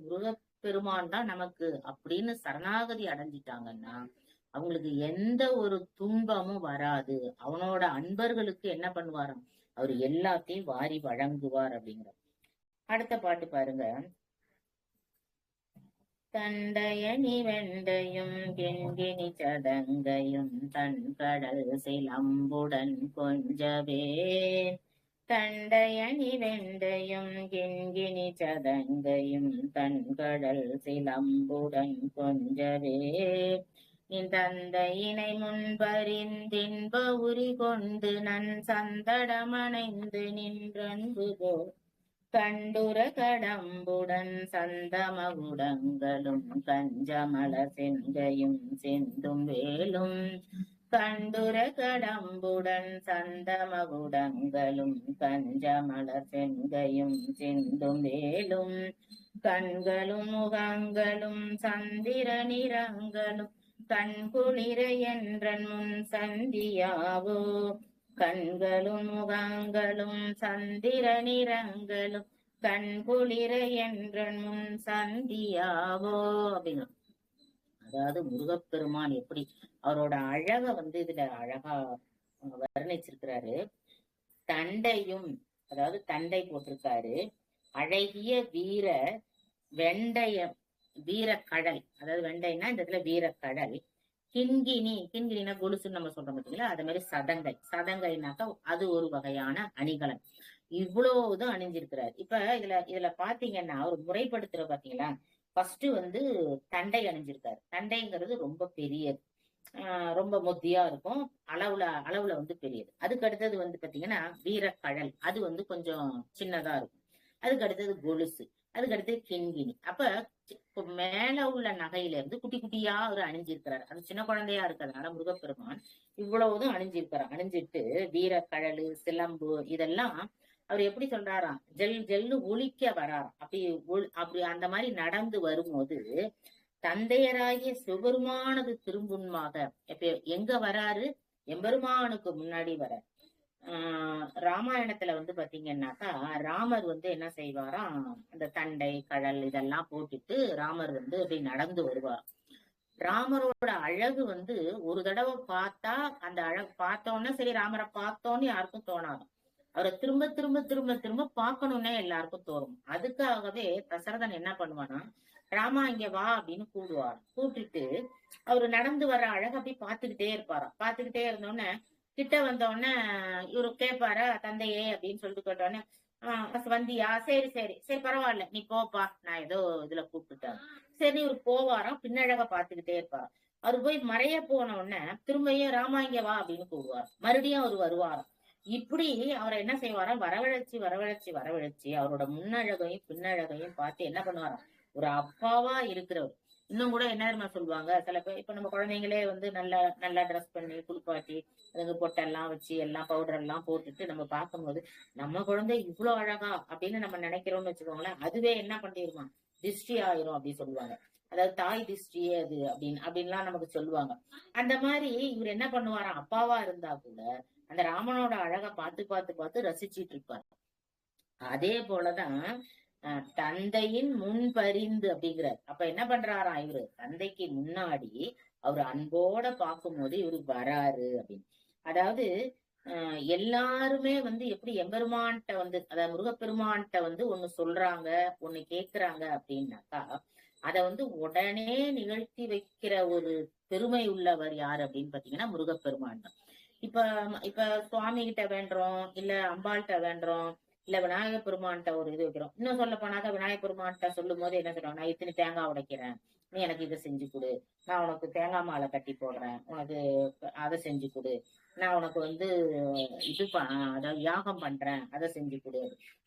முருகப்பெருமான் தான் நமக்கு அப்படின்னு சரணாகதி அடைஞ்சிட்டாங்கன்னா அவங்களுக்கு எந்த ஒரு துன்பமும் வராது. அவனோட அன்பர்களுக்கு என்ன பண்ணுவாராம், அவர் எல்லாத்தையும் வாரி வழங்குவார் அப்படிங்கிற. அடுத்த பாட்டு பாருங்க. தண்டையணி வெண்டையும் கெண்கிணி சதங்கையும் தன் கடல் சிலம்புடன் கொஞ்சவே. தண்டையணி வெண்டையும் கெண்கிணி சதங்கையும் தன் கடல் சிலம்புடன் கொஞ்சவே. நின் தந்தையினை முன்பறிந்தின்ப உரி கொண்டு நன் சந்தடமணைந்து நின்றன்பு போல் கண்டுர கடம்புடன் சந்தமகுடங்களும் கஞ்சமல செங்கையும் செந்தும் வேலும். கண்டுர கடம்புடன் சந்தமகுடங்களும் கஞ்சமல செங்கையும் செந்தும் வேலும். கண்களும் முகங்களும் சந்திர நிறங்களும் கண்குளிர என்றன் முன் சந்தியாவோ. கண்களும் முகங்களும் சந்திர நிறங்களும் கண்குளிர என்றன் முன் சந்தியாவோ அப்படின்னு. அதாவது முருகப்பெருமான் எப்படி அவரோட அழக இதுல அழகா வர்ணிச்சிருக்கிறாரு. தண்டையும், அதாவது தண்டை போட்டிருக்காரு. அழகிய வீர வெண்டைய வீரக்கடல், அதாவது வெண்டைன்னா இந்த இடத்துல வீரக்கடல். கிண்கிணி, கிண்கிணினா கொலுசுன்னு நம்ம சொல்றோம் பார்த்தீங்களா, அது மாதிரி சதங்கை. சதங்கைனாக்கா அது ஒரு வகையான அணிகலன். இவ்வளவுதான் அணிஞ்சிருக்கிறார். இப்ப இதுல பாத்தீங்கன்னா ஒரு முறைப்படுத்துற பாத்தீங்களா, ஃபர்ஸ்ட் தண்டை அணிஞ்சிருக்காரு. தண்டைங்கிறது ரொம்ப பெரியது, ரொம்ப மொத்தியா இருக்கும், அளவுல பெரியது. அதுக்கு அடுத்தது பாத்தீங்கன்னா வீரக்கடல், அது கொஞ்சம் சின்னதா இருக்கும். அதுக்கு அடுத்தது கொலுசு, அதுக்கு அடுத்தது கிண்கிணி. அப்ப மேல உள்ள நகையில இருந்து குட்டி குட்டியா அவர் அணிஞ்சிருக்கிறார். அது சின்ன குழந்தையா இருக்கிறதுனால முருகப்பெருமான் இவ்வளவுதான் அணிஞ்சிருக்கிறார். அணிஞ்சிட்டு வீரக்கடலு சிலம்பு இதெல்லாம் அவர் எப்படி சொல்றாராம், ஜெல் ஜெல்லு ஒலிக்க வராராம். அப்படி அந்த மாதிரி நடந்து வரும்போது தந்தையராகிய சிவபெருமானது திரும்புன்மாக எங்க வராரு, எம்பெருமானுக்கு முன்னாடி வர. ராமாயணத்துல பாத்தீங்கன்னாக்கா ராமர் என்ன செய்வாராம், அந்த தண்டை கடல் இதெல்லாம் போட்டுட்டு ராமர் அப்படி நடந்து வருவார். ராமரோட அழகு ஒரு தடவை பார்த்தா அந்த அழகு பார்த்தோன்னே சரி, ராமரை பார்த்தோன்னு யாருக்கும் தோணாது. அவரை திரும்ப திரும்ப திரும்ப திரும்ப பார்க்கணும்னே எல்லாருக்கும் தோணும். அதுக்காகவே தசரதன் என்ன பண்ணுவானா, ராமா இங்க வா அப்படின்னு கூடுவார். கூப்பிட்டுட்டு அவரு நடந்து வர அழகு அப்படி பாத்துக்கிட்டே இருப்பாராம். பாத்துக்கிட்டே இருந்தோடனே கிட்ட வந்தோடனே இவரு கேட்பாரா, தந்தையே அப்படின்னு சொல்லிட்டு கேட்டோடனே வந்தியா, சரி சரி சரி பரவாயில்ல நீ போப்பா, நான் ஏதோ இதுல கூப்பிட்டுட்டேன். சரி இவரு போவாராம், பின்னழக பாத்துக்கிட்டே இருப்பாராம். அவரு போய் மறைய போன உடனே திரும்பியும் ராமா இங்க வா அப்படின்னு கூடுவார். மறுபடியும் அவர் வருவாராம். இப்படி அவரை என்ன செய்வாராம், வரவழைச்சு வரவழைச்சு வரவழைச்சு அவரோட முன்னழகையும் பின்னழகையும் பார்த்து என்ன பண்ணுவாராம், ஒரு அப்பாவா இருக்கிறவர். இன்னும் கூட என்ன தெரியுமா சொல்லுவாங்க, சில பேர் இப்ப நம்ம குழந்தைங்களே நல்லா நல்லா ட்ரெஸ் பண்ணி குளிப்பாட்டி அதுக்கு பொட்டெல்லாம் வச்சு எல்லாம் பவுடர் எல்லாம் போட்டுட்டு நம்ம பார்க்கும்போது நம்ம குழந்தை இவ்வளவு அழகா அப்படின்னு நம்ம நினைக்கிறோம்னு வச்சுக்கோங்களேன், அதுவே என்ன பண்ணிருமா, திருஷ்டி ஆயிரும் அப்படின்னு சொல்லுவாங்க. அதாவது தாய் திருஷ்டியே அது அப்படின்லாம் நமக்கு சொல்லுவாங்க. அந்த மாதிரி இவர் என்ன பண்ணுவாராம், அப்பாவா இருந்தா கூட அந்த ராமனோட அழகை பார்த்து பார்த்து பார்த்து ரசிச்சிட்டு இருப்பார். அதே போலதான் தந்தையின் முன்பறிந்து அப்படிங்கிறார். அப்ப என்ன பண்றாராம், இவரு தந்தைக்கு முன்னாடி அவரு அன்போட பார்க்கும்போது இவரு வராரு அப்படின்னு. அதாவது எல்லாருமே எப்படி எம்பெருமான்ட்ட அதாவது முருகப்பெருமான்ட்ட ஒண்ணு சொல்றாங்க, ஒண்ணு கேக்குறாங்க அப்படின்னாக்கா அத உடனே நிகழ்த்தி வைக்கிற ஒரு பெருமை உள்ளவர் யாரு அப்படின்னு பாத்தீங்கன்னா முருகப்பெருமான் தான். இப்ப இப்ப சுவாமி கிட்ட வேண்டுறோம், இல்ல அம்பாள்கிட்ட வேண்டுறோம், இல்ல விநாயகர் பெருமான்கிட்ட ஒரு இது வைக்கிறோம். இன்னும் சொல்ல போனாக்க விநாயகர் பெருமான்கிட்ட சொல்லும் போது என்ன சொல்றோம், நான் இத்தனை தேங்காய் உடைக்கிறேன், நீ எனக்கு இதை செஞ்சு கொடு, நான் உனக்கு தேங்காய் மாலை கட்டி போடுறேன், உனக்கு அதை செஞ்சு கொடு, நான் உனக்கு இது அதாவது யாகம் பண்றேன், அதை செஞ்சு கொடு.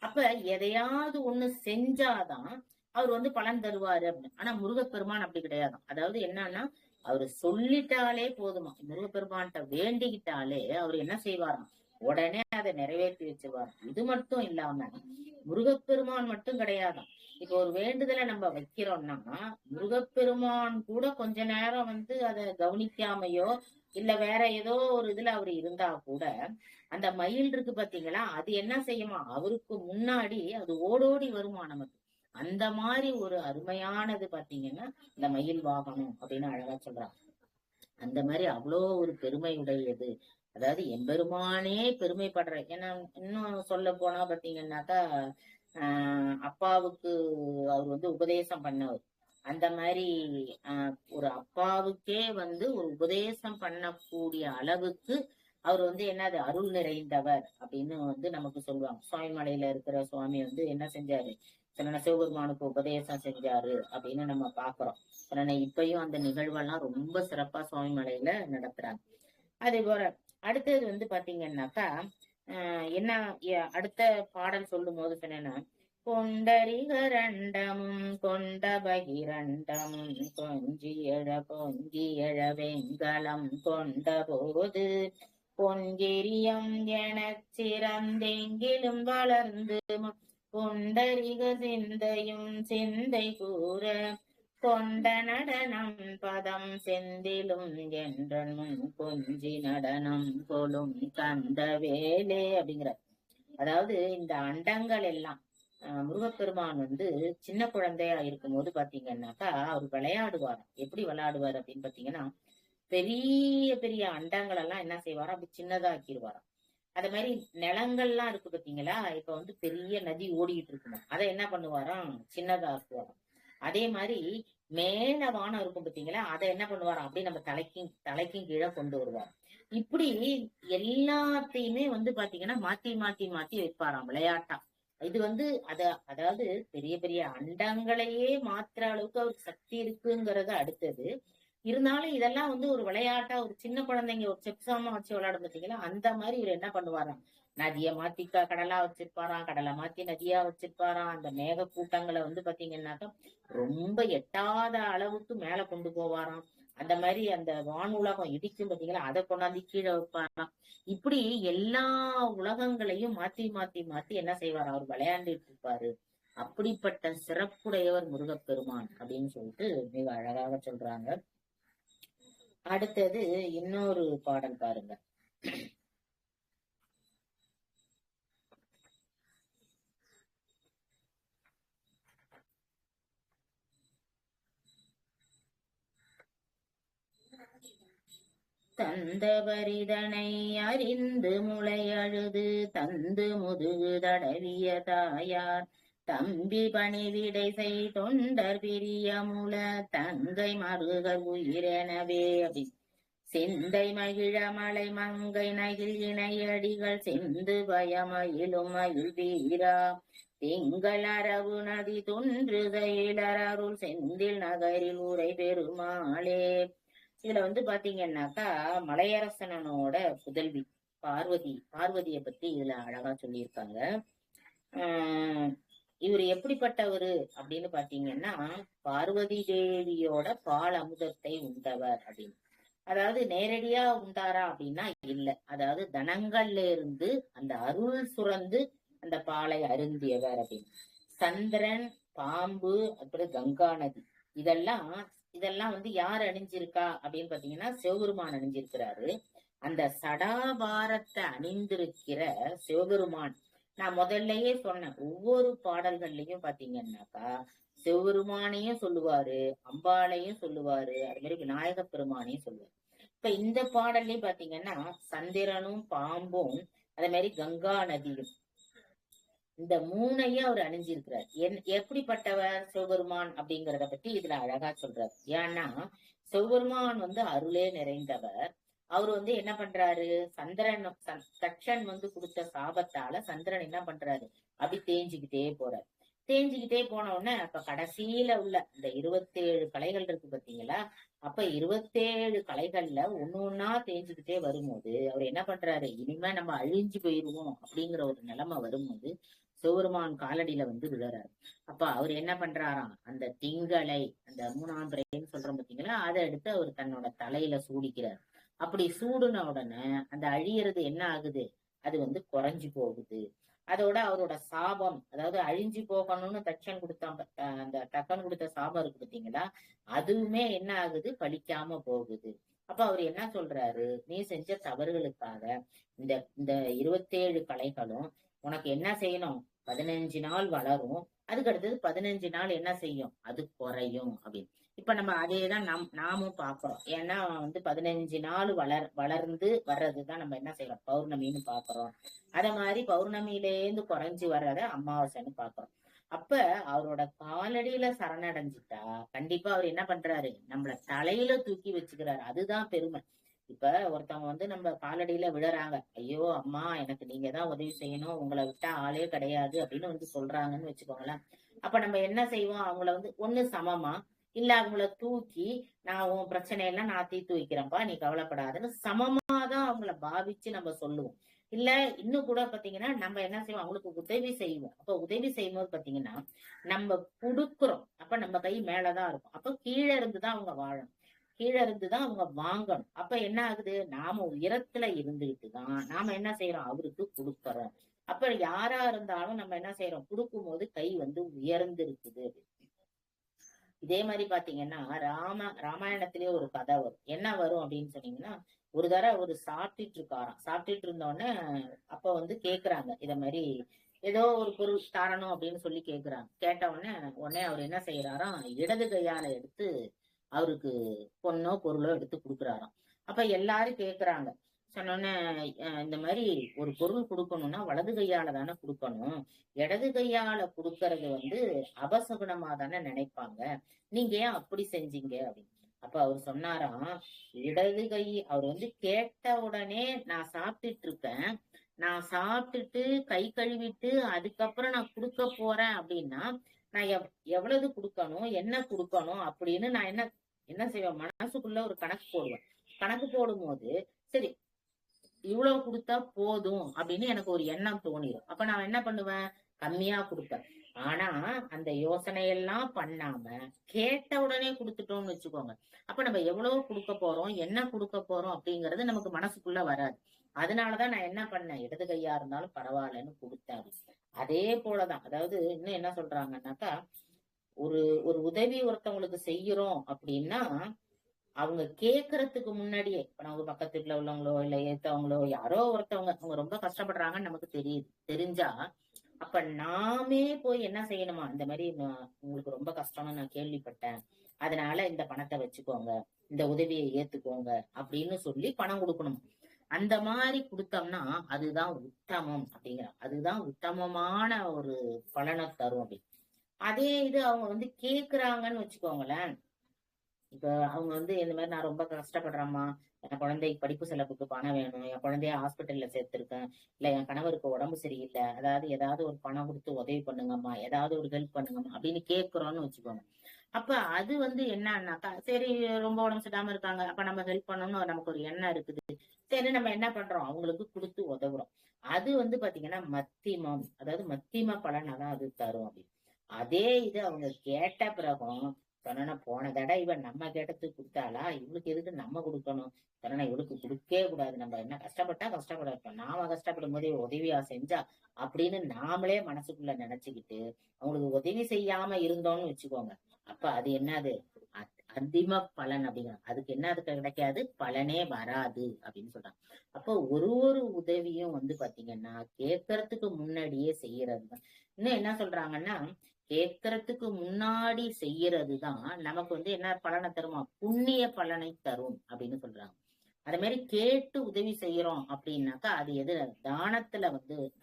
அப்ப எதையாவது ஒண்ணு செஞ்சாதான் அவர் பலன் தருவாரு அப்படின்னு. ஆனா முருகப்பெருமான் அப்படி கிடையாது. அதாவது என்னன்னா அவரு சொல்லிட்டாலே போதுமா, முருகப்பெருமான்கிட்ட வேண்டிக்கிட்டாலே அவர் என்ன செய்வாராம், உடனே அதை நிறைவேற்றி வச்சிருவார். இது மட்டும் இல்லாம முருகப்பெருமான் மட்டும் கிடையாதான். இப்ப ஒரு வேண்டுதலை நம்ம வைக்கிறோம்னா முருகப்பெருமான் கூட கொஞ்ச நேரம் அதை கவனிக்காமையோ இல்ல வேற ஏதோ ஒரு இதுல அவர் இருந்தா கூட அந்த மயில் இருக்கு பாத்தீங்களா, அது என்ன செய்யுமா, அவருக்கு முன்னாடி அது ஓடோடி வருமா நமக்கு. அந்த மாதிரி ஒரு அருமையானது பாத்தீங்கன்னா இந்த மயில் வாகனம் அப்படின்னு அழகா சொல்றாங்க. அந்த மாதிரி அவ்வளோ ஒரு பெருமை உடையது. அதாவது எம்பெருமானே பெருமைப்படுற. ஏன்னா இன்னும் சொல்ல போனா பாத்தீங்கன்னாக்கா அப்பாவுக்கு அவர் வந்து உபதேசம் பண்ணவர். அந்த மாதிரி ஒரு அப்பாவுக்கே வந்து ஒரு உபதேசம் பண்ணக்கூடிய அளவுக்கு அவர் வந்து என்னது அருள் நிறைந்தவர் அப்படின்னு வந்து நமக்கு சொல்லுவாங்க. சுவாமிமலையில இருக்கிற சுவாமி வந்து என்ன செஞ்சாரு, சிவபெருமானுக்கு உபதேசம் செஞ்சாரு அப்படின்னு நம்ம பாக்குறோம். இப்பயும் அந்த நிகழ்வெல்லாம் ரொம்ப சிறப்பா சுவாமிமலையில நடத்துறாங்க. அதே போல அடுத்தது வந்து பாத்தீங்கன்னாக்கா என்ன அடுத்த பாடல் சொல்லும் போது சொன்னேன்னா, கொண்டரிகரண்டமும் கொண்ட பகிரண்டமும் கொஞ்சி எழ வெங்கலம் கொண்ட போது பொன்கிரியம் எனச் சிறந்தெங்கிலும் வளர்ந்து கொண்டரிக சிந்தையும் சிந்தை கூற கொண்ட நடனம் பதம் செந்திலும் என்றன் கொஞ்சி நடனம் கொலும் கந்த வேலே அப்படிங்கிற. அதாவது இந்த அண்டங்கள் எல்லாம் முருகப்பெருமான் வந்து சின்ன குழந்தையா இருக்கும் போது பாத்தீங்கன்னாக்கா அவர் விளையாடுவார். எப்படி விளையாடுவார் அப்படின்னு பாத்தீங்கன்னா, பெரிய பெரிய அண்டங்கள் எல்லாம் என்ன செய்வாரா, அப்படி சின்னதாக்கிடுவாராம். அது மாதிரி நிலங்கள்லாம் இருக்கு பாத்தீங்களா, இப்ப வந்து பெரிய நதி ஓடிக்கிட்டு இருக்கணும், அதை என்ன பண்ணுவாராம், சின்னதாக்குவாராம். அதே மாதிரி மேல வானம் இருக்கும் பாத்தீங்களா, அதை என்ன பண்ணுவாராம், அப்படியே நம்ம தலைக்கும் கீழே கொண்டு வருவார். இப்படி எல்லாத்தையுமே வந்து பாத்தீங்கன்னா மாத்தி மாத்தி மாத்தி வைப்பாராம் விளையாட்டா. இது வந்து அதாவது பெரிய பெரிய அண்டங்களையே மாத்துற அளவுக்கு அவருக்கு சக்தி இருக்குங்கிறது அடுத்தது. இருந்தாலும் இதெல்லாம் வந்து ஒரு விளையாட்டா, ஒரு சின்ன குழந்தைங்க ஒரு செப்சாமா வச்சு விளையாடும் பாத்தீங்களா, அந்த மாதிரி இவர் என்ன பண்ணுவாராம், நதிய மாத்தி கடலா வச்சிருப்பாராம், கடலை மாத்தி நதியா வச்சிருப்பாராம். அந்த மேக கூட்டங்களை வந்து பாத்தீங்கன்னாக்கா ரொம்ப எட்டாத அளவுக்கு மேல கொண்டு போவாராம். அந்த மாதிரி அந்த வானுலகம் இடிக்கும் பாத்தீங்களா, அதை கொண்டாந்து கீழே வைப்பாராம். இப்படி எல்லா உலகங்களையும் மாத்தி மாத்தி மாத்தி என்ன செய்வார், அவர் விளையாண்டுட்டு இருப்பாரு. அப்படிப்பட்ட சிறப்புடையவர் முருகப்பெருமான் அப்படின்னு சொல்லிட்டு மிக அழகாக சொல்றாங்க. அடுத்தது இன்னொரு பாடல் பாருங்க. தந்தவரிதனை அறிந்து முளை அழுது தந்து முதுகு தடவிய தாயார் தம்பி பணிவிடை செய் தொண்டர் பிரிய முல தங்கை மருகர் உயிரெனவே அப்படி சிந்தை மகிழ மலை மங்கை நகில் இணையடிகள் செந்து பயமயிலும் மயில் வீரா திங்கள் அரவு நதி தொன்றுகையிலர் அருள் செந்தில் நகரில் உரை பெருமாளே. இதுல வந்து பாத்தீங்கன்னாக்கா மலையரசனோட புதல்வி பார்வதிய பத்தி இதுல அழகா சொல்லியிருக்காங்க. இவர் எப்படிப்பட்டவரு அப்படின்னு பாத்தீங்கன்னா, பார்வதி தேவியோட பால் அமுதத்தை உண்டவர் அப்படின்னு. அதாவது நேரடியா உண்டாரா அப்படின்னா இல்ல, அதாவது தனங்கள்ல இருந்து அந்த அருள் சுரந்து அந்த பாலை அருந்தியவர் அப்படின்னு. சந்திரன், பாம்பு, அப்புறம் கங்கா நதி, இதெல்லாம் வந்து யார் அணிஞ்சிருக்கா அப்படின்னு பாத்தீங்கன்னா சிவபெருமான் அணிஞ்சிருக்கிறாரு. அந்த சடாபாரத்தை அணிந்திருக்கிற சிவபெருமான், நான் முதல்லயே சொன்னேன், ஒவ்வொரு பாடல்கள்லயும் பாத்தீங்கன்னாக்கா சிவபெருமானையும் சொல்லுவாரு, அம்பாளையும் சொல்லுவாரு, அது மாதிரி விநாயக பெருமானையும் சொல்லுவாரு. இப்ப இந்த பாடல்லையும் பாத்தீங்கன்னா சந்திரனும் பாம்பும் அதே மாதிரி கங்கா நதியும், இந்த மூணையும் அவர் அணிஞ்சிருக்கிறார். எப்படிப்பட்டவர் சிவபெருமான் அப்படிங்கிறத பத்தி இதுல அழகா சொல்றாரு. ஏன்னா சிவபெருமான் வந்து அருளே நிறைந்தவர். அவர் வந்து என்ன பண்றாரு, தட்சன் வந்து கொடுத்த சாபத்தால சந்திரன் என்ன பண்றாரு, அப்படி தேஞ்சுக்கிட்டே போறாரு. தேஞ்சுக்கிட்டே போன உடனே அப்ப கடைசியில உள்ள இந்த 27 கலைகள் இருக்கு பாத்தீங்களா, அப்ப 27 கலைகள்ல ஒண்ணு தேஞ்சுக்கிட்டே வரும்போது அவர் என்ன பண்றாரு, இனிமே நம்ம அழிஞ்சு போயிருவோம் அப்படிங்கிற ஒரு நிலைமை வரும்போது சிவபெருமான் காலடியில வந்து விழுறாரு. அப்ப அவர் என்ன பண்றாராம், அந்த திங்களை, அந்த 3ஆம் பிறைன்னு சொல்றோம் பாத்தீங்களா, அதை எடுத்து அவர் தன்னோட தலையில சூடிக்கிறார். அப்படி சூடுன உடனே அந்த அழியறது என்ன ஆகுது, அது வந்து குறைஞ்சு போகுது. அதோட அவரோட சாபம், அதாவது அழிஞ்சு போகணும்னு தட்சன் அந்த டக்கன் கொடுத்த சாபம் இருக்கு பாத்தீங்களா, அதுவுமே என்ன ஆகுது, பலிக்காம போகுது. அப்ப அவர் என்ன சொல்றாரு, நீ செஞ்ச தவறுகளுக்காக இந்த 27 கலைகளும் உனக்கு என்ன செய்யணும், 15 நாள் வளரும், அதுக்கு அடுத்தது 15 நாள் என்ன செய்யும், அது குறையும் அப்படின்னு. இப்ப நம்ம அதேதான் நாமும் பாக்குறோம். ஏன்னா 15 நாள் வளர்ந்து வர்றதுதான் நம்ம என்ன செய்யறோம், பௌர்ணமின்னு பாக்குறோம். அத மாதிரி பௌர்ணமியிலேருந்து குறைஞ்சு வர்றத அமாவாசைன்னு பாக்குறோம். அப்ப அவரோட காலடியில சரணடைஞ்சிட்டா கண்டிப்பா அவர் என்ன பண்றாரு, நம்மள தலையில தூக்கி வச்சுக்கிறாரு. அதுதான் பெருமை. இப்ப ஒருத்தவங்க நம்ம காலடியில விழறாங்க, ஐயோ அம்மா எனக்கு நீங்க தான் உதவி செய்யணும், உங்களை விட்டா ஆளே கிடையாது அப்படின்னு சொல்றாங்கன்னு வச்சுக்கோங்களேன். அப்ப நம்ம என்ன செய்வோம், அவங்கள ஒண்ணு சமமா இல்ல அவங்கள தூக்கி நான் உன் பிரச்சனையெல்லாம் நான் தீர்த்து வைக்கிறேன்ப்பா நீ கவலைப்படாதுன்னு சமமாதான் அவங்கள பாவிச்சு நம்ம சொல்லுவோம். இல்ல இன்னும் கூட பாத்தீங்கன்னா நம்ம என்ன செய்வோம், அவங்களுக்கு உதவி செய்வோம். அப்ப உதவி செய்யும் போது பாத்தீங்கன்னா நம்ம கொடுக்குறோம், அப்ப நம்ம கை மேலதான் இருக்கும். அப்ப கீழே இருந்துதான் அவங்க வாழணும், கீழே இருந்துதான் அவங்க வாங்கணும். அப்ப என்ன ஆகுது, நாம உயரத்துல இருந்துகிட்டுதான் நாம என்ன செய்யறோம், அவருக்கு கொடுக்கறோம். அப்ப யாரா இருந்தாலும் நம்ம என்ன செய்யறோம், கொடுக்கும் போது கை உயர்ந்து இருக்குது. இதே மாதிரி பாத்தீங்கன்னா ராமாயணத்திலேயே ஒரு கதை வரும். என்ன வரும் அப்படின்னு சொன்னீங்கன்னா, ஒரு தடவை ஒரு சாப்பிட்டுட்டு இருக்காராம். சாப்பிட்டுட்டு இருந்தோடனே அப்ப கேக்குறாங்க, இத மாதிரி ஏதோ ஒரு பொருள் தரணும் அப்படின்னு சொல்லி கேக்குறாங்க. கேட்ட உடனே அவர் என்ன செய்யறாராம், இடது கையால எடுத்து அவருக்கு பொண்ணோ பொருளோ எடுத்து கொடுக்குறாராம். அப்ப எல்லாரும் கேக்குறாங்க. சொன்னோன்னே இந்த மாதிரி ஒரு பொருள் கொடுக்கணும்னா வலது கையால தானே கொடுக்கணும், இடது கையால கொடுக்கறது அபசகுணமா தானே நினைப்பாங்க, நீங்க ஏன் அப்படி செஞ்சீங்க அப்படின்னு. அப்ப அவர் சொன்னாராம், இடது கை அவர் கேட்ட உடனே நான் சாப்பிட்டுட்டு இருக்கேன், நான் சாப்பிட்டுட்டு கை கழுவிட்டு அதுக்கப்புறம் நான் கொடுக்க போறேன் அப்படின்னா நான் எவ்வளவு கொடுக்கணும் என்ன கொடுக்கணும் அப்படின்னு நான் என்ன செய்வேன், மனசுக்குள்ள ஒரு கணக்கு போடுவேன். கணக்கு போடும் போது சரி இவ்வளவு கொடுத்தா போதும் அப்படின்னு எனக்கு ஒரு எண்ணம் தோணிடும். அப்ப நான் என்ன பண்ணுவேன், கம்மியா கொடுப்பேன். ஆனா அந்த யோசனையெல்லாம் பண்ணாம கேட்ட உடனே கொடுத்துட்டோம்னு வச்சுக்கோங்க, அப்ப நம்ம எவ்வளவு கொடுக்க போறோம் என்ன கொடுக்க போறோம் அப்படிங்கறது நமக்கு மனசுக்குள்ள வராது. அதனாலதான் நான் என்ன பண்ணேன், இடது கையா இருந்தாலும் பரவாயில்லன்னு கொடுத்தேன். அதே போலதான், அதாவது இன்னும் என்ன சொல்றாங்கன்னாக்கா, ஒரு ஒரு உதவி ஒருத்தவங்களுக்கு செய்யறோம் அப்படின்னா அவங்க கேக்குறதுக்கு முன்னாடியே, இப்ப நம்ம பக்கத்து வீட்டுல உள்ளவங்களோ இல்ல ஏத்தவங்களோ யாரோ ஒருத்தவங்க அவங்க ரொம்ப கஷ்டப்படுறாங்கன்னு நமக்கு தெரிஞ்சா அப்ப நாமே போய் என்ன செய்யணுமா, இந்த மாதிரி உங்களுக்கு ரொம்ப கஷ்டம்னு நான் கேள்விப்பட்டேன், அதனால இந்த பணத்தை வச்சுக்கோங்க, இந்த உதவியை ஏத்துக்கோங்க அப்படின்னு சொல்லி பணம் கொடுக்கணும். அந்த மாதிரி கொடுத்தோம்னா அதுதான் உத்தமம் அப்படிங்கிறான். அதுதான் உத்தமமான ஒரு பலனை தரும் அப்படி. அதே இது அவங்க கேக்குறாங்கன்னு வச்சுக்கோங்களேன், இப்ப அவங்க இந்த மாதிரி நான் ரொம்ப கஷ்டப்படுறேம்மா, என் குழந்தைக்கு படிப்பு செலவுக்கு பணம் வேணும், என் குழந்தைய ஹாஸ்பிட்டல்ல சேர்த்திருக்கேன், இல்ல என் கணவருக்கு உடம்பு சரியில்லை, அதாவது ஏதாவது ஒரு பணம் கொடுத்து உதவி பண்ணுங்கம்மா, ஏதாவது ஒரு ஹெல்ப் பண்ணுங்கம்மா அப்படின்னு கேட்கிறோம்னு வச்சுக்கோங்க. அப்ப அது என்னன்னாக்கா, சரி ரொம்ப உடம்பு சரியில்லாம இருக்காங்க, அப்ப நம்ம ஹெல்ப் பண்ணணும்னு நமக்கு ஒரு எண்ணம் இருக்குது, சரி நம்ம என்ன பண்றோம், அவங்களுக்கு கொடுத்து உதவுறோம். அது பாத்தீங்கன்னா மத்திமம், அதாவது மத்திம பலனை தான் அது தரும் அப்படி. அதே இது அவங்க கேட்ட பிறகும் சொன்னா, போன தடவை இவன் நம்ம கேட்டதுக்கு கொடுத்தாளா, இவளுக்கு எதுக்கு நம்ம கொடுக்கணும், சொன்னா இவளுக்கு கொடுக்கவே கூடாது, நம்ம என்ன கஷ்டப்பட்டா கஷ்டப்பட நாம கஷ்டப்படும் போதே உதவியா செஞ்சா அப்படின்னு நாமளே மனசுக்குள்ள நினைச்சுக்கிட்டு அவங்களுக்கு உதவி செய்யாம இருந்தோம்னு வச்சுக்கோங்க, அப்ப அது என்னது அந்திம பலன் அப்படிங்கிற, அதுக்கு என்ன அதுக்கு கிடைக்காது, பலனே வராது அப்படின்னு சொல்றாங்க. அப்போ ஒரு உதவியும் பாத்தீங்கன்னா கேட்கறதுக்கு முன்னாடியே செய்யறதுதான். இன்னும் என்ன சொல்றாங்கன்னா, கேட்கறதுக்கு முன்னாடி செய்யறதுதான் நமக்கு என்ன பலனை தருமா, புண்ணிய பலனை தரும் அப்படின்னு சொல்றாங்க. அதே மாதிரி கேட்டு உதவி செய்யறோம் அப்படின்னாக்கா அது எது, தானத்துல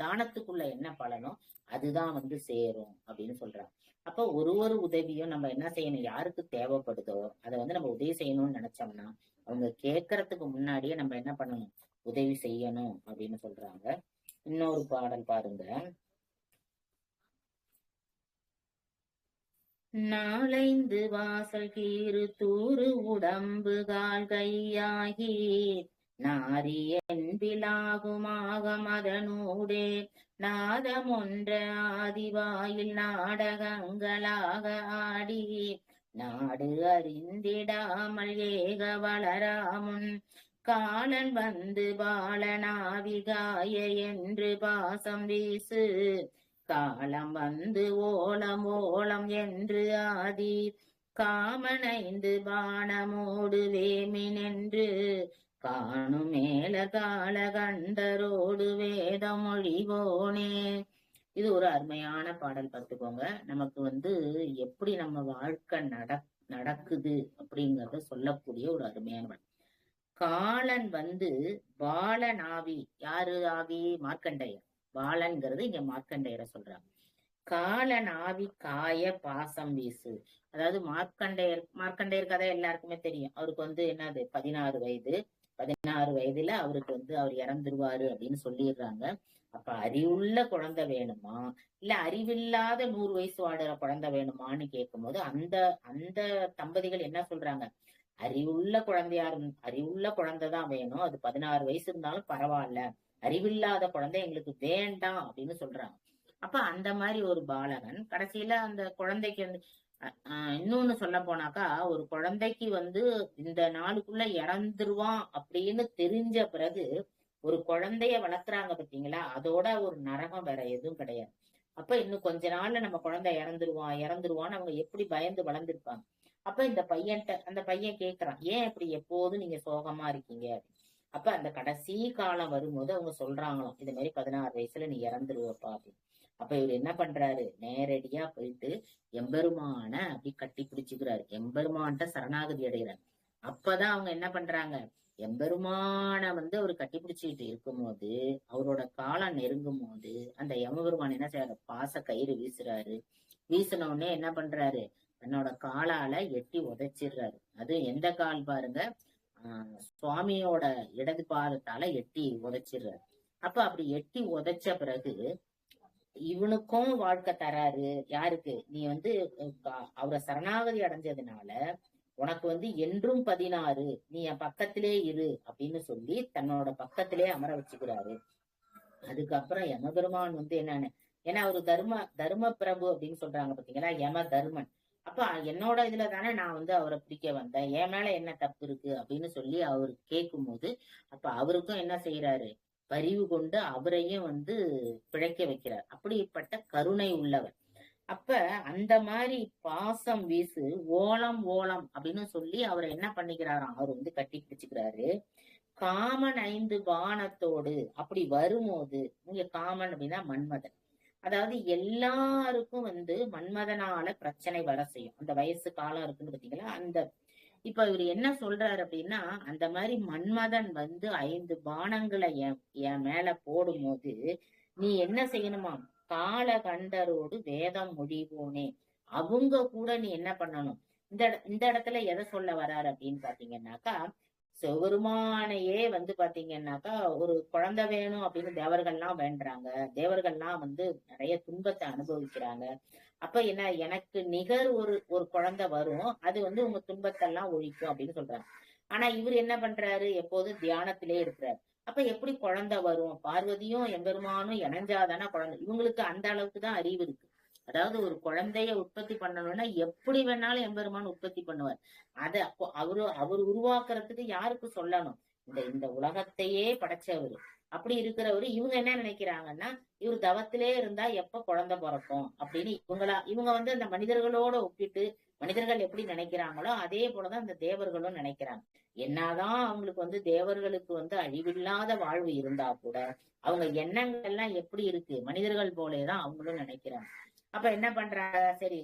தானத்துக்குள்ள என்ன பலனோ அதுதான் சேரும் அப்படின்னு சொல்றாங்க. அப்ப ஒரு உதவியும் நம்ம என்ன செய்யணும், யாருக்கு தேவைப்படுதோ அதை நம்ம உதவி செய்யணும்னு நினைச்சோம்னா அவங்க கேட்கறதுக்கு முன்னாடியே நம்ம என்ன பண்ணணும், உதவி செய்யணும் அப்படின்னு சொல்றாங்க. இன்னொரு பாடல் பாருங்க. நாளைந்து வாசல் கீறு தூறு உடம்பு கால் கையாகி நாரி என்பிலாகுமாக மதனூடே நாதம் ஒன்ற ஆதிவாயில் நாடகங்களாக ஆடி நாடு அறிந்திடாமல் ஏக வளராமுன் காலன் பாலனாவிகாய என்று பாசம் வீசு காலம் ஓலம் ஓலம் என்று ஆதி காமனைந்து பானமோடு வேமின் என்று காணும் மேல கால கண்டரோடு வேதமொழிவோனே. இது ஒரு அருமையான பாடல், பார்த்துக்கோங்க. நமக்கு எப்படி நம்ம வாழ்க்கை நடக்குது அப்படிங்கறத சொல்லக்கூடிய ஒரு அருமையான பாடல். காலன் பாலன் ஆவி. யாரு ஆவி? மார்க்கண்டேயர். பாலன்கிறது இங்க மார்க்கண்டேயரை சொல்றாங்க. காலன் ஆவி காய பாசம் வீசு. அதாவது மார்க்கண்டேயர் கதை எல்லாருக்குமே தெரியும். அவருக்கு என்னது 16 வயது. 16 வயதுல அவருக்கு அவர் இறந்துருவாரு அப்படின்னு சொல்லிடுறாங்க. அப்ப அறிவுள்ள குழந்தை வேணுமா, இல்ல அறிவில்லாத 100 வயசு வாடுற குழந்தை வேணுமான்னு கேட்கும்போது அந்த அந்த தம்பதிகள் என்ன சொல்றாங்க? அறிவுள்ள குழந்தைதான் வேணும். அது 16 வயசு இருந்தாலும் பரவாயில்ல, அறிவில்லாத குழந்தை எங்களுக்கு வேண்டாம் அப்படின்னு சொல்றாங்க. அப்ப அந்த மாதிரி ஒரு பாலகன் கடைசியில அந்த குழந்தைக்கு இன்னொன்னு சொல்ல போனாக்கா, ஒரு குழந்தைக்கு இந்த நாளுக்குள்ள இறந்துருவான் அப்படின்னு தெரிஞ்ச பிறகு ஒரு குழந்தைய வளர்க்குறாங்க பாத்தீங்களா, அதோட ஒரு நரகம் வேற எதுவும் கிடையாது. அப்ப இன்னும் கொஞ்ச நாள்ல நம்ம குழந்தை இறந்துருவான்னு அவங்க எப்படி பயந்து வளர்ந்துருப்பாங்க. அப்ப அந்த பையன் கேக்குறான், ஏன் இப்படி எப்போதும் நீங்க சோகமா இருக்கீங்க? அப்ப அந்த கடைசி காலம் வரும்போது அவங்க சொல்றாங்களாம், இது மாதிரி 16 வயசுல நீ இறந்துருவப்பா அப்படின்னு. அப்ப இவர் என்ன பண்றாரு, நேரடியா போயிட்டு எம்பெருமான அப்படி கட்டி பிடிச்சுக்கிறாரு. எம்பெருமான்ட்ட சரணாகதி அடைகிறார். அப்பதான் அவங்க என்ன பண்றாங்க, எம்பெருமான அவர் கட்டி பிடிச்சுக்கிட்டு இருக்கும்போது, அவரோட காலம் நெருங்கும் போது அந்த எம்பெருமான் என்ன செய்யறாரு, பாச கயிறு வீசுறாரு. வீசின உடனே என்ன பண்றாரு, தன்னோட காலால எட்டி உதைச்சிடுறாரு. அது எந்த கால் பாருங்க, சுவாமியோட இடது பாதத்தால எட்டி உதைச்சிடுறாரு. அப்ப அப்படி எட்டி உதைச்ச பிறகு இவனுக்கும் வாழ்க்கை தராரு. யாருக்கு? நீ அவரை சரணாகதி அடைஞ்சதுனால உனக்கு என்றும் 16, நீ என் பக்கத்திலே இரு அப்படின்னு சொல்லி தன்னோட பக்கத்திலே அமர வச்சுக்கிறாரு. அதுக்கப்புறம் யமபெருமான் என்னன்னு, ஏன்னா அவரு தர்ம பிரபு அப்படின்னு சொல்றாங்க பாத்தீங்களா, யம தர்மன். அப்ப என்னோட இதுல தானே நான் அவரை பிடிக்க வந்தேன், என் மேல என்ன தப்பு இருக்கு அப்படின்னு சொல்லி அவரு கேட்கும் போது, அப்ப அவருக்கும் என்ன செய்யறாரு, பரிவு கொண்டு அவரையும் பிழைக்க வைக்கிறார். அப்படிப்பட்ட கருணை உள்ளவர். அப்ப அந்த மாதிரி பாசம் வீசு ஓலம் அப்படின்னு சொல்லி அவரை என்ன பண்ணிக்கிறாராம், அவர் கட்டி பிடிச்சுக்கிறாரு. காமன் 5 பானத்தோடு அப்படி வரும்போது, இங்க காமன் அப்படின்னா மன்மதன். அதாவது எல்லாருக்கும் மன்மதனால பிரச்சனை வர செய்யும். அந்த வயசு காலம் இருக்குன்னு பாத்தீங்களா, இப்ப இவரு என்ன சொல்றாரு அப்படின்னா, அந்த மாதிரி மன்மதன் 5 பானங்களை என் மேல போடும் போது நீ என்ன செய்யணுமா, கால கண்டரோடு வேதம் முடிவோனே, அவங்க கூட நீ என்ன பண்ணணும். இந்த இடத்துல எதை சொல்ல வர்றாரு அப்படின்னு பாத்தீங்கன்னாக்கா, சிவபெருமானையே பாத்தீங்கன்னாக்கா ஒரு குழந்தை வேணும் அப்படின்னு தேவர்கள்லாம் வேண்டுறாங்க. தேவர்கள்லாம் நிறைய துன்பத்தை அனுபவிக்கிறாங்க. அப்ப என்ன, எனக்கு நிகர் ஒரு குழந்தை வரும், அது உங்க துன்பத்தை எல்லாம் ஒழிக்கும் அப்படின்னு சொல்றாங்க. ஆனா இவர் என்ன பண்றாரு, எப்போதும் தியானத்திலே இருக்கிறார். அப்ப எப்படி குழந்தை வரும்? பார்வதியும் எம்பெருமானும் இணைஞ்சாதானே குழந்தை. இவங்களுக்கு அந்த அளவுக்கு தான் அறிவு இருக்கு. அதாவது ஒரு குழந்தைய உற்பத்தி பண்ணணும்னா எப்படி வேணாலும் எம்பெருமான் உற்பத்தி பண்ணுவார். அப்போ அவரு உருவாக்குறதுக்கு யாருக்கு சொல்லணும், இந்த உலகத்தையே படைச்சவரு. அப்படி இருக்கிறவரு இவங்க என்ன நினைக்கிறாங்கன்னா, இவர் தவத்திலே இருந்தா எப்ப குழந்தை பிறக்கும் அப்படின்னு இவங்க அந்த மனிதர்களோட ஒப்பிட்டு மனிதர்கள் எப்படி நினைக்கிறாங்களோ அதே போலதான் இந்த தேவர்களும் நினைக்கிறாங்க. என்னதான் அவங்களுக்கு தேவர்களுக்கு அழிவில்லாத வாழ்வு இருந்தா கூட அவங்க எண்ணங்கள் எல்லாம் எப்படி இருக்கு, மனிதர்கள் போலேதான் அவங்களும் நினைக்கிறாங்க. அப்ப என்ன பண்றாங்க, சரி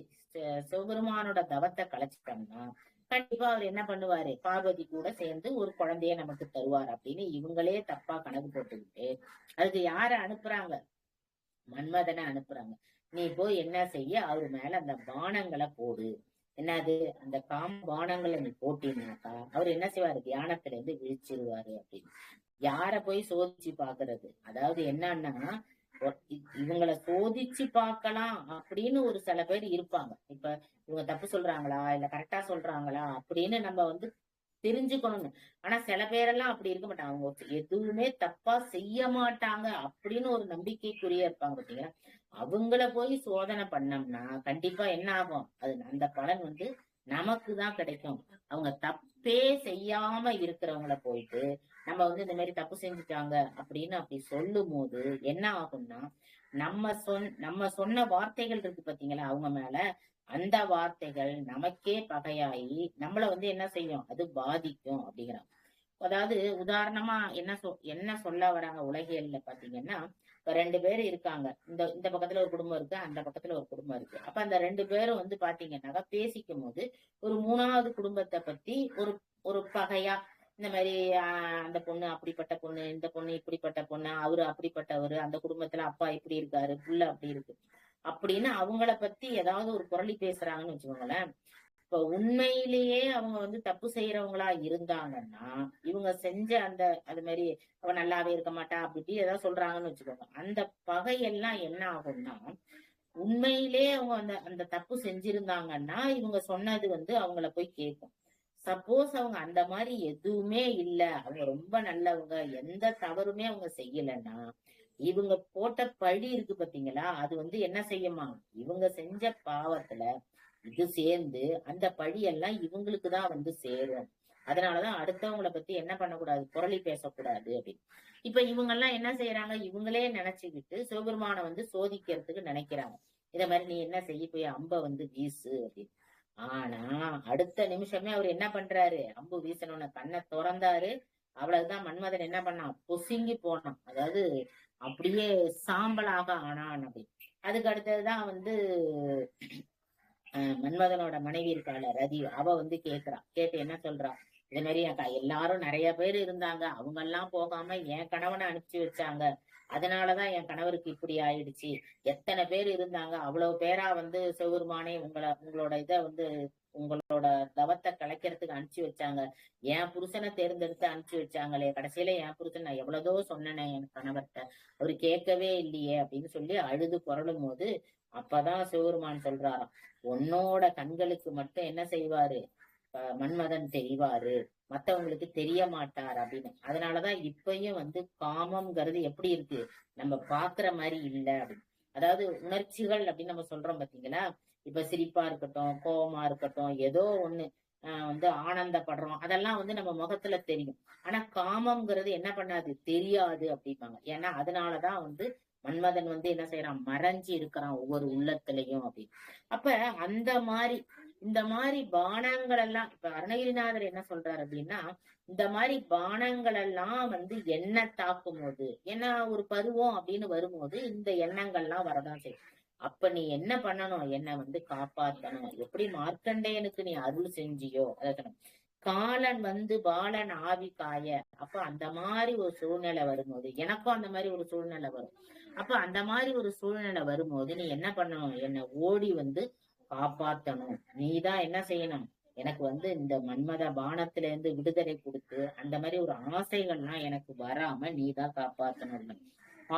சிவபெருமானோட தவத்தை கலைச்சிட்டோம்னா கண்டிப்பா அவர் என்ன பண்ணுவாரு, பார்வதி கூட சேர்ந்து ஒரு குழந்தைய நமக்கு தருவார் அப்படின்னு இவங்களே தப்பா கணக்கு போட்டுக்கிட்டு அதுக்கு யார அனுப்புறாங்க, மன்மதனை அனுப்புறாங்க. நீ போய் என்ன செய்ய, அவரு மேல அந்த பானங்களை போடு. என்னது, அந்த காம பானங்களை நீ போட்டினாக்கா அவர் என்ன செய்வாரு, தியானத்துல இருந்து விழிச்சிருவாரு அப்படின்னு. யார போய் சோதிச்சு பாக்குறது, அதாவது என்னன்னா இவங்களை சோதிச்சு பார்க்கலாம் அப்படின்னு ஒரு சில பேர் இருப்பாங்க. இப்ப இவங்க தப்பு சொல்றாங்களா இல்ல கரெக்டா சொல்றாங்களா அப்படின்னு நம்ம தெரிஞ்சுக்கணும்னு. ஆனா சில பேரெல்லாம் அப்படி இருக்க மாட்டாங்க, அவங்க எதுவுமே தப்பா செய்ய மாட்டாங்க அப்படின்னு ஒரு நம்பிக்கைக்குரிய இருப்பாங்க பாத்தீங்களா. அவங்கள போய் சோதனை பண்ணோம்னா கண்டிப்பா என்ன ஆகும், அது அந்த பலன் நமக்குதான் கிடைக்கும். அவங்க தப்பே செய்யாம இருக்கிறவங்கள போயிட்டு நம்ம இந்த மாதிரி தப்பு செஞ்சுட்டாங்க அப்படின்னு அப்படி சொல்லும் போது என்ன ஆகும்னா, நம்ம சொன்ன வார்த்தைகள் இருக்கு பாத்தீங்களா அவங்க மேல, அந்த வார்த்தைகள் நமக்கே பகையாயி நம்மள என்ன செய்யும், அது பாதிக்கும் அப்படிங்கிறாங்க. அதாவது உதாரணமா என்ன சொல்ல வராங்க உலகியல்ல பாத்தீங்கன்னா, இப்ப 2 பேர் இருக்காங்க, இந்த இந்த பக்கத்துல ஒரு குடும்பம் இருக்கு, அந்த பக்கத்துல ஒரு குடும்பம் இருக்கு. அப்ப அந்த 2 பேரும் வந்து பாத்தீங்கன்னாக்கா பேசிக்கும் போது ஒரு 3வது குடும்பத்தை பத்தி ஒரு ஒரு பகையா இந்த மாதிரி அந்த பொண்ணு அப்படிப்பட்ட பொண்ணு, இந்த பொண்ணு இப்படிப்பட்ட பொண்ணு, அவரு அப்படிப்பட்டவரு, அந்த குடும்பத்துல அப்பா இப்படி இருக்காரு, புள்ள அப்படி இருக்கு அப்படின்னு அவங்கள பத்தி ஏதாவது ஒரு புரளி பேசுறாங்கன்னு வச்சுக்கோங்களேன். இப்ப உண்மையிலேயே அவங்க வந்து தப்பு செய்யறவங்களா இருந்தாங்கன்னா, இவங்க செஞ்ச அந்த அது மாதிரி அவ நல்லாவே இருக்க மாட்டா அப்படி இப்படி ஏதாவது சொல்றாங்கன்னு வச்சுக்கோங்க. அந்த பகையெல்லாம் என்ன ஆகும்னா, உண்மையிலே அவங்க அந்த அந்த தப்பு செஞ்சிருந்தாங்கன்னா இவங்க சொன்னது வந்து அவங்கள போய் கேட்கும். சப்போஸ் அவங்க அந்த மாதிரி எதுவுமே இல்ல, அவங்க ரொம்ப நல்லவங்க, எந்த தவறுமே அவங்க செய்யலைன்னா, இவங்க போட்ட பழி இருக்கு பாத்தீங்களா, அது வந்து என்ன செய்யுமா, இவங்க செஞ்ச பாவத்துல இது சேர்ந்து அந்த பழி எல்லாம் இவங்களுக்குதான் வந்து சேரும். அதனாலதான் அடுத்தவங்களை பத்தி என்ன பண்ணக்கூடாது, புரளி பேசக்கூடாது அப்படின்னு. இப்ப இவங்க எல்லாம் என்ன செய்யறாங்க, இவங்களே நினைச்சுக்கிட்டு சிவபெருமானை வந்து சோதிக்கிறதுக்கு நினைக்கிறாங்க. இத மாதிரி நீ என்ன செய்ய, போய் அம்ப வந்து வீசு அப்படின்னு. ஆனா அடுத்த நிமிஷமே அவர் என்ன பண்றாரு, அம்பு வீசணும்னு கண்ணை திறந்தாரு. அவ்வளவுதான், மன்மதன் என்ன பண்ணான், பொசுங்கி போனான். அதாவது அப்படியே சாம்பலாக ஆனான் அப்படி. அதுக்கு அடுத்ததுதான் வந்து மன்மதனோட மனைவி இருக்காள ரதி, அவ வந்து கேக்குறா. கேட்டு என்ன சொல்றா, இதே மாதிரி எல்லாரும் நிறைய பேர் இருந்தாங்க, அவங்க எல்லாம் போகாம என் கணவனை அனுப்பிச்சு வச்சாங்க, அதனாலதான் என் கணவருக்கு இப்படி ஆயிடுச்சு. எத்தனை பேர் இருந்தாங்க, அவ்வளவு பேரா வந்து சிவபெருமானே உங்களோட இதை வந்து உங்களோட தவத்தை கலைக்கிறதுக்கு அனுப்பிச்சு வச்சாங்க. என் புருஷனை தேர்ந்தெடுத்து அனுப்பிச்சு வச்சாங்களே, கடைசியில என் புருஷன் நான் எவ்வளவோ சொன்னேனே என் கணவர்கிட்ட, அவரு கேட்கவே இல்லையே அப்படின்னு சொல்லி அழுது புரளும் போது அப்பதான் சிவபெருமான் சொல்றாராம், உன்னோட கண்களுக்கு மட்டும் என்ன செய்வாரு, மன்மதன் தெரிவாரு, மத்தவங்களுக்கு தெரிய மாட்டார் அப்படின்னு. அதனாலதான் இப்பயும் வந்து காமம்ங்கிறது எப்படி இருக்கு, நம்ம பாக்குற மாதிரி இல்ல அப்படின்னு. அதாவது உணர்ச்சிகள் அப்படின்னு நம்ம சொல்றோம் பாத்தீங்களா, இப்ப சிரிப்பா இருக்கட்டும், கோபமா இருக்கட்டும், ஏதோ ஒண்ணு வந்து ஆனந்தப்படுறோம், அதெல்லாம் வந்து நம்ம முகத்துல தெரியும். ஆனா காமம்ங்கிறது என்ன பண்ணாது, தெரியாது அப்படிம்பாங்க. ஏன்னா அதனாலதான் வந்து மன்மதன் வந்து என்ன செய்யறான், மறைஞ்சு இருக்கிறான் ஒவ்வொரு உள்ளத்திலையும் அப்படின்னு. அப்ப அந்த மாதிரி இந்த மாதிரி பானங்கள் எல்லாம் இப்ப அருணகிரிநாதர் என்ன சொல்றாரு அப்படின்னா, இந்த மாதிரி பானங்கள் எல்லாம் வந்து என்ன தாக்கும் போது, ஏன்னா ஒரு பருவம் அப்படின்னு வரும்போது இந்த எண்ணங்கள்லாம் வரதான் செய்யும். அப்ப நீ என்ன பண்ணணும், என்னை வந்து காப்பாத்தணும். எப்படி மார்க்கண்டேயனுக்கு நீ அருள் செஞ்சியோ அதான் காலன் வந்து பாலன் ஆவி காய. அப்ப அந்த மாதிரி ஒரு சூழ்நிலை வரும்போது எனக்கும் அந்த மாதிரி ஒரு சூழ்நிலை வரும். அப்ப அந்த மாதிரி ஒரு சூழ்நிலை வரும்போது நீ என்ன பண்ணணும், என்னை ஓடி வந்து காப்பாத்தணும். நீதான் என்ன செய்யணும், எனக்கு வந்து இந்த மன்மத பானத்துல இருந்து விடுதலை கொடுத்து அந்த மாதிரி ஒரு ஆசைகள்லாம் எனக்கு வராம நீதான் காப்பாத்தணும்.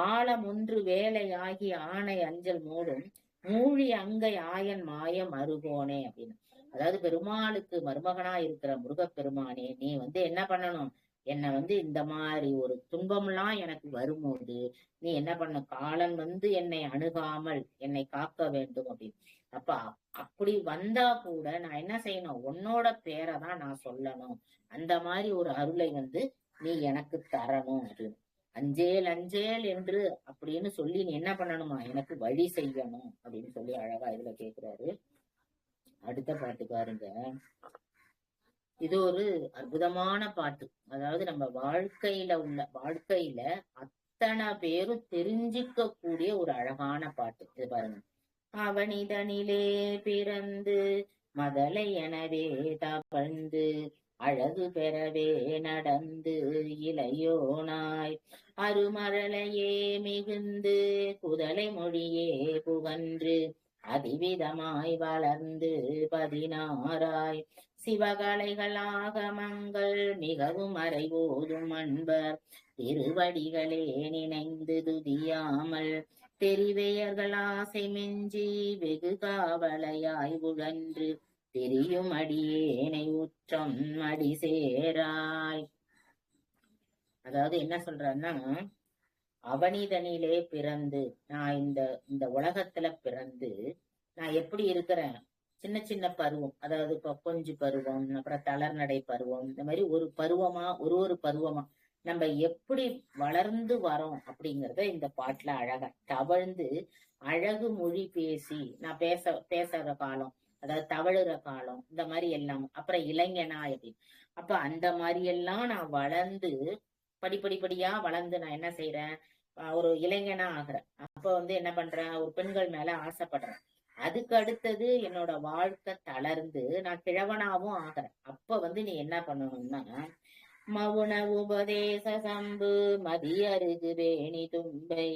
ஆழம் ஒன்று வேலையாகி ஆணை அஞ்சல் மூடும் மூழி அங்கை ஆயன் மாயம் அருகோனே அப்படின்னு. அதாவது பெருமாளுக்கு மருமகனா இருக்கிற முருகப்பெருமானே, நீ வந்து என்ன பண்ணணும், என்னை வந்து இந்த மாதிரி ஒரு துன்பம்லாம் எனக்கு வரும்போது நீ என்ன பண்ண, காலன் வந்து என்னை அணுகாமல் என்னை காக்க வேண்டும் அப்படின்னு. அப்ப அப்படி வந்தா கூட நான் என்ன செய்யணும், உன்னோட பேரை தான் நான் சொல்லணும். அந்த மாதிரி ஒரு அருளை வந்து நீ எனக்கு தரணும் அப்படின்னு. அஞ்சேல் அஞ்சேல் என்று அப்படின்னு சொல்லி நீ என்ன பண்ணணுமா, எனக்கு வழி செய்யணும் அப்படின்னு சொல்லி அழகா இதுல கேக்குறாரு. அடுத்த பாட்டு பாருங்க, இது ஒரு அற்புதமான பாட்டு. அதாவது நம்ம வாழ்க்கையில அத்தனை பேரும் தெரிஞ்சிக்க கூடிய ஒரு அழகான பாட்டு. இது பாருங்க, அவனிதனிலே பிறந்து மதலை எனவே தவழ்ந்து அழகு பெறவே நடந்து இளையோனாய் அருமரலையே மிகுந்து குதலை மொழியே புகன்று அதிவிதமாய் வளர்ந்து 16ஆய் சிவகலைகளாக மங்கள் மிகவும் அறைவோதும் அன்பர் திருவடிகளே நினைந்து துதியாமல் தெரிவையர்கள் ஆசை மிஞ்சி வெகு காவலையாய் உழன்று தெரியும் அடியேனை உற்றம் அடி சேராய். அதாவது என்ன சொல்றன்னா, அவனிதனிலே பிறந்து நான் இந்த உலகத்துல பிறந்து நான் எப்படி இருக்கிறேன், சின்ன சின்ன பருவம், அதாவது இப்ப கொஞ்சு பருவம், அப்புறம் தளர்நடை பருவம், இந்த மாதிரி ஒரு பருவமா ஒரு பருவமா நம்ம எப்படி வளர்ந்து வரோம் அப்படிங்கறத இந்த பாட்டுல அழகா தவழ்ந்து அழகு மொழி பேசி நான் பேசுற காலம், அதாவது தவழுற காலம், இந்த மாதிரி எல்லாம். அப்புறம் இளைஞனா அப்படின்னு. அப்ப அந்த மாதிரி எல்லாம் நான் வளர்ந்து படிப்படியா வளர்ந்து நான் என்ன செய்யறேன், ஒரு இளைஞனா ஆகுறேன். அப்ப வந்து என்ன பண்றேன், ஒரு பெண்கள் மேல ஆசைப்படுறேன். அதுக்கு அடுத்தது என்னோட வாழ்க்கை தளர்ந்து நான் கிழவனாவும் ஆகுறேன். அப்ப வந்து நீ என்ன பண்ணணும்னா, மவுன உபதேச சம்பு மதியருகு வேணி தும்பை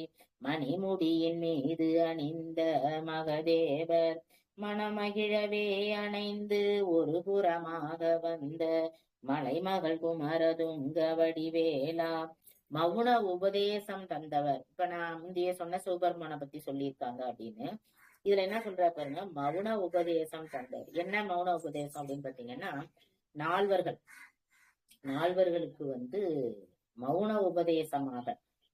மணிமுடியின் மீது அணிந்த மகதேவர் மணமகிழவே அணைந்து ஒரு புறமாக வந்த மலைமகள் குமரதுங்க வடிவேலா மவுன உபதேசம் தந்தவர். இப்ப நான் முந்தைய சொன்ன சிவபெருமானை பத்தி சொல்லியிருக்காங்க அப்படின்னு. இதுல என்ன சொல்ற பாருங்க, மவுன உபதேசம் தந்தவர். என்ன மவுன உபதேசம் அப்படின்னு பாத்தீங்கன்னா, நால்வர்கள் நால்வர்களுக்கு வந்து மௌன உபதேசமாக.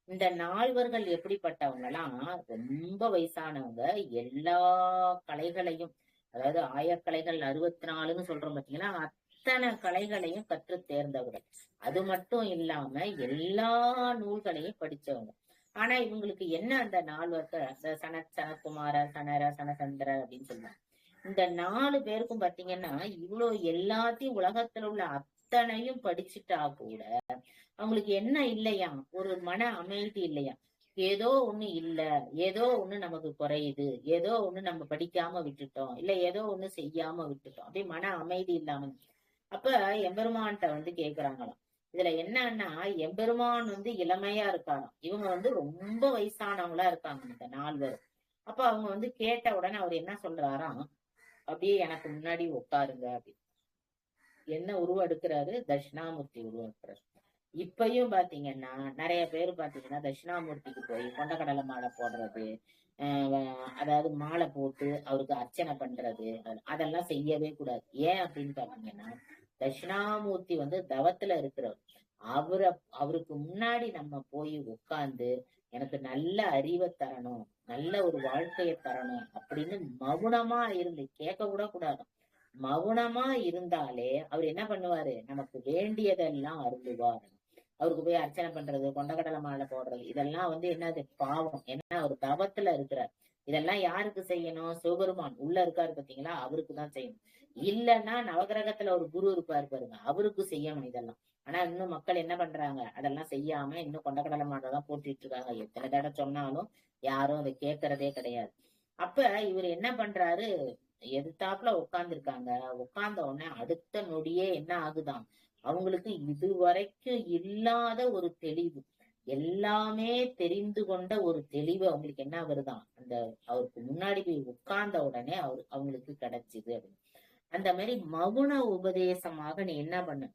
இந்த நால்வர்கள் எப்படிப்பட்டவங்கலாம், ரொம்ப வயசானவங்க, எல்லா கலைகளையும், அதாவது ஆயக்கலைகள் 64ன்னு சொல்றோம் பாத்தீங்கன்னா, அத்தனை கலைகளையும் கற்று தேர்ந்தவர்கள். அது மட்டும் இல்லாம எல்லா நூல்களையும் படிச்சவங்க. ஆனா இவங்களுக்கு என்ன, அந்த நால்வர்கள், அந்த சனத்குமாரர், சனர, சனசந்திரர் அப்படின்னு சொல்லுவாங்க. இந்த 4 பேருக்கும் பாத்தீங்கன்னா, இவ்வளவு எல்லாத்தையும் உலகத்துல உள்ள அத்தனையும் படிச்சுட்டா கூட அவங்களுக்கு என்ன இல்லையா, ஒரு மன அமைதி இல்லையா. ஏதோ ஒண்ணு இல்ல, ஏதோ ஒண்ணு நமக்கு குறையுது, ஏதோ ஒண்ணு நம்ம படிக்காம விட்டுட்டோம், இல்ல ஏதோ ஒண்ணு செய்யாம விட்டுட்டோம், அப்படி மன அமைதி இல்லாம. அப்ப எம்பெருமான்கிட்ட வந்து கேக்குறாங்களாம். இதுல என்னன்னா, எம்பெருமான் வந்து இளமையா இருக்காராம், இவங்க வந்து ரொம்ப வயசானவங்களா இருக்காங்க இந்த 4 பேர். அப்ப அவங்க வந்து கேட்ட உடனே அவர் என்ன சொல்றாராம், அப்படியே எனக்கு முன்னாடி உட்காருங்க அப்படின்னு. என்ன உருவம் எடுக்கிறாரு, தட்சிணாமூர்த்தி உருவம் எடுக்கிறாரு. இப்பயும் பாத்தீங்கன்னா நிறைய பேர் பாத்தீங்கன்னா தட்சிணாமூர்த்திக்கு போய் கொண்டக்கடலை மாலை போடுறது, அதாவது மாலை போட்டு அவருக்கு அர்ச்சனை பண்றது, அதெல்லாம் செய்யவே கூடாது. ஏன் அப்படின்னு பாத்தீங்கன்னா, தட்சிணாமூர்த்தி வந்து தவத்துல இருக்கிறவர். அவருக்கு முன்னாடி நம்ம போய் உட்கார்ந்து எனக்கு நல்ல அறிவை தரணும், நல்ல ஒரு வாழ்க்கையை தரணும் அப்படின்னு மௌனமா இருந்து கேட்க கூட கூடாது. மௌனமா இருந்தாலே அவர் என்ன பண்ணுவாரு, நமக்கு வேண்டியதெல்லாம் அருள்வார். அவருக்கு போய் அர்ச்சனை பண்றது, கொண்டக்கடலை மாலை போடுறது, இதெல்லாம் வந்து என்னது பாவம். ஏன்னா அவர் தவத்துல இருக்கிறார். இதெல்லாம் யாருக்கு செய்யணும், சிவபெருமான் உள்ள இருக்காரு பாத்தீங்களா, அவருக்கு தான் செய்யணும். இல்லைன்னா நவகிரகத்துல ஒரு குரு இருப்பாரு பாருங்க, அவருக்கு செய்யணும் இதெல்லாம். ஆனா இன்னும் மக்கள் என்ன பண்றாங்க, அதெல்லாம் செய்யாம இன்னும் கொண்டக்கடலை மாலை தான் போட்டுட்டு இருக்காங்க. எத்தனை தடவை சொன்னாலும் யாரும் அதை கேட்கறதே கிடையாது. அப்ப இவர் என்ன பண்றாரு, எதிர்த்தாப்புல உட்கார்ந்துருக்காங்க. உட்கார்ந்த உடனே அடுத்த நொடியே என்ன ஆகுதாம், அவங்களுக்கு இதுவரைக்கும் இல்லாத ஒரு தெளிவு, எல்லாமே தெரிந்து கொண்ட ஒரு தெளிவு அவங்களுக்கு என்ன வருதாம், அந்த அவருக்கு முன்னாடி போய் உட்கார்ந்த உடனே அவங்களுக்கு கிடைச்சுது அப்படின்னு. அந்த மாதிரி மௌன உபதேசமாக நீ என்ன பண்ணு,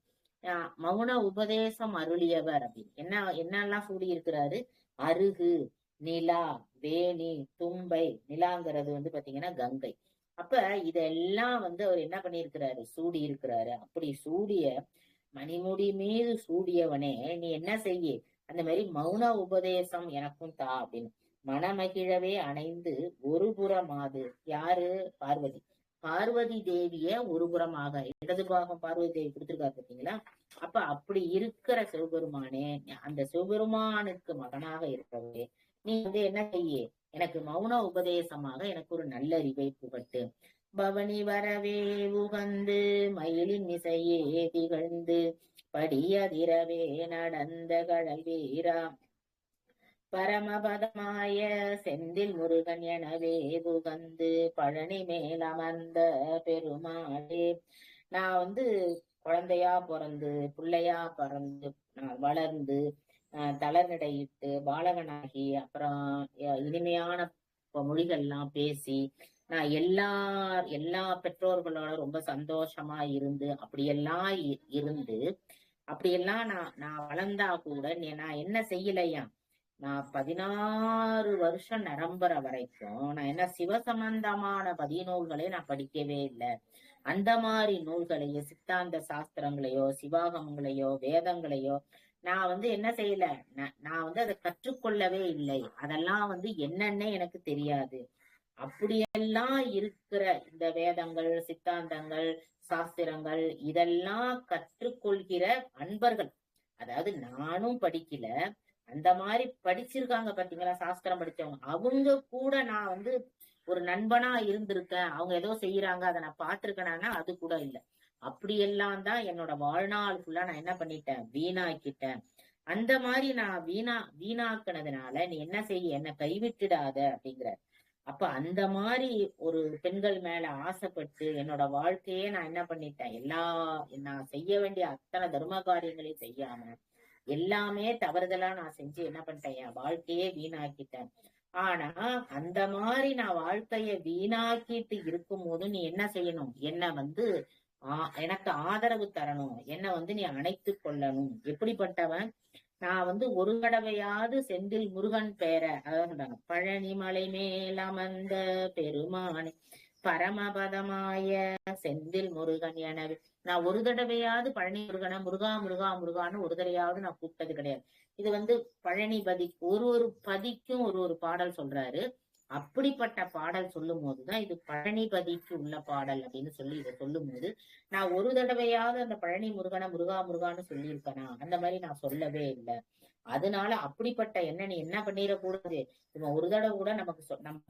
மௌன உபதேசம் அருளியவர் அப்படின்னு என்னெல்லாம் சொல்லி இருக்கிறாரு. அருகு, நிலா, வேணி, தும்பை. நிலாங்கிறது வந்து பாத்தீங்கன்னா கங்கை. அப்ப இதெல்லாம் வந்து அவர் என்ன பண்ணிருக்கிறாரு, சூடி இருக்கிறாரு. அப்படி சூடிய மணிமுடி மீது சூடியவனே நீ என்ன செய்ய, அந்த மாதிரி மௌன உபதேசம் எனக்கும் தா அப்படின்னு. மனமகிழவே அணைந்து ஒரு புறமாது. யாரு, பார்வதி. பார்வதி தேவிய ஒரு புறமாக, இடது பாகம் பார்வதி தேவி கொடுத்திருக்காரு பாத்தீங்களா. அப்ப அப்படி இருக்கிற சிவபெருமானே, அந்த சிவபெருமானுக்கு மகனாக இருக்கவே நீ வந்து என்ன செய்ய, எனக்கு மௌன உபதேசமாக எனக்கு ஒரு நல்லறிவை புகட்டு. பவனி வரவே உகந்து மயிலின் இசையே திகழ்ந்து படியதிரவே நடந்த கடல் வீரா பரமபதமாய செந்தில் முருகன் எனவே புகந்து பழனி மேல் அமர்ந்த பெருமாளே. நான் வந்து குழந்தையா பிறந்து பிள்ளையா பிறந்து வளர்ந்து தளர்நடையிட்டு பாலகனாகி அப்புறம் இனிமையான மொழிகள்லாம் பேசி நான் எல்லா பெற்றோர்களோட ரொம்ப சந்தோஷமா இருந்து அப்படியெல்லாம் இருந்து அப்படியெல்லாம் நான் வளர்ந்தா கூட நான் என்ன செய்யலையா, நான் 16 வருஷம் நிரம்புற வரைக்கும் நான் என்ன சிவசம்பந்தமான பதிநூல்களை நான் படிக்கவே இல்லை. அந்த மாதிரி நூல்களையோ சித்தாந்த சாஸ்திரங்களையோ சிவாகமங்களையோ வேதங்களையோ நான் வந்து என்ன செய்யல, நான் வந்து அதை கற்றுக்கொள்ளவே இல்லை. அதெல்லாம் வந்து என்னன்னே எனக்கு தெரியாது. அப்படியெல்லாம் இருக்கிற இந்த வேதங்கள் சித்தாந்தங்கள் சாஸ்திரங்கள் இதெல்லாம் கற்றுக்கொள்கிற அன்பர்கள், அதாவது நானும் படிக்கல, அந்த மாதிரி படிச்சிருக்காங்க பாத்தீங்களா சாஸ்திரம் படிச்சவங்க, அவங்க கூட நான் வந்து ஒரு நண்பனா இருந்திருக்கேன். அவங்க ஏதோ செய்யறாங்க அதை நான் பார்த்திருக்கேன்னா அது கூட இல்லை. அப்படியெல்லாம் தான் என்னோட வாழ்நாள் ஃபுல்லா நான் என்ன பண்ணிட்டேன், வீணாக்கிட்டேன். அந்த மாதிரி நான் வீணாக்குனதுனால நீ என்ன செய்ய, என்ன கைவிட்டுடாத அப்படிங்கிற. அப்ப அந்த மாதிரி ஒரு பெண்கள் மேல ஆசைப்பட்டு என்னோட வாழ்க்கையே நான் என்ன பண்ணிட்டேன், நான் செய்ய வேண்டிய அத்தனை தர்ம காரியங்களையும் செய்யாம எல்லாமே தவறுதலா நான் செஞ்சு என்ன பண்ணிட்டேன், என் வாழ்க்கையே வீணாக்கிட்டேன். ஆனா அந்த மாதிரி நான் வாழ்க்கைய வீணாக்கிட்டு இருக்கும் போது நீ என்ன செய்யணும், என்ன எனக்கு ஆதரவு தரணும், என்ன நீ அணைத்து கொள்ளணும். எப்படிப்பட்டவன், நான் ஒரு தடவையாவது செந்தில் முருகன் பேர, அதான் சொல்றாங்க, பழனி மலை மேல் அமர்ந்த பெருமானே பரமபதமாய செந்தில் முருகன் எனவே. நான் ஒரு தடவையாவது பழனி முருகனை முருகா முருகா முருகான்னு ஒரு தடவையாவது நான் கூப்பிட்டது கிடையாது. இது பழனி பதி, ஒரு பதிக்கும் ஒரு பாடல் சொல்றாரு. அப்படிப்பட்ட பாடல் சொல்லும் போதுதான் இது பழனி பதிக்கு உள்ள பாடல் அப்படின்னு சொல்லி இதை சொல்லும் போது, நான் ஒரு தடவையாவது அந்த பழனி முருகனை முருகா முருகான்னு சொல்லியிருக்கேனா, அந்த மாதிரி நான் சொல்லவே இல்லை. அதனால அப்படிப்பட்ட நீ என்ன பண்ணிடக்கூடாது, இவன் ஒரு தடவை கூட நம்ம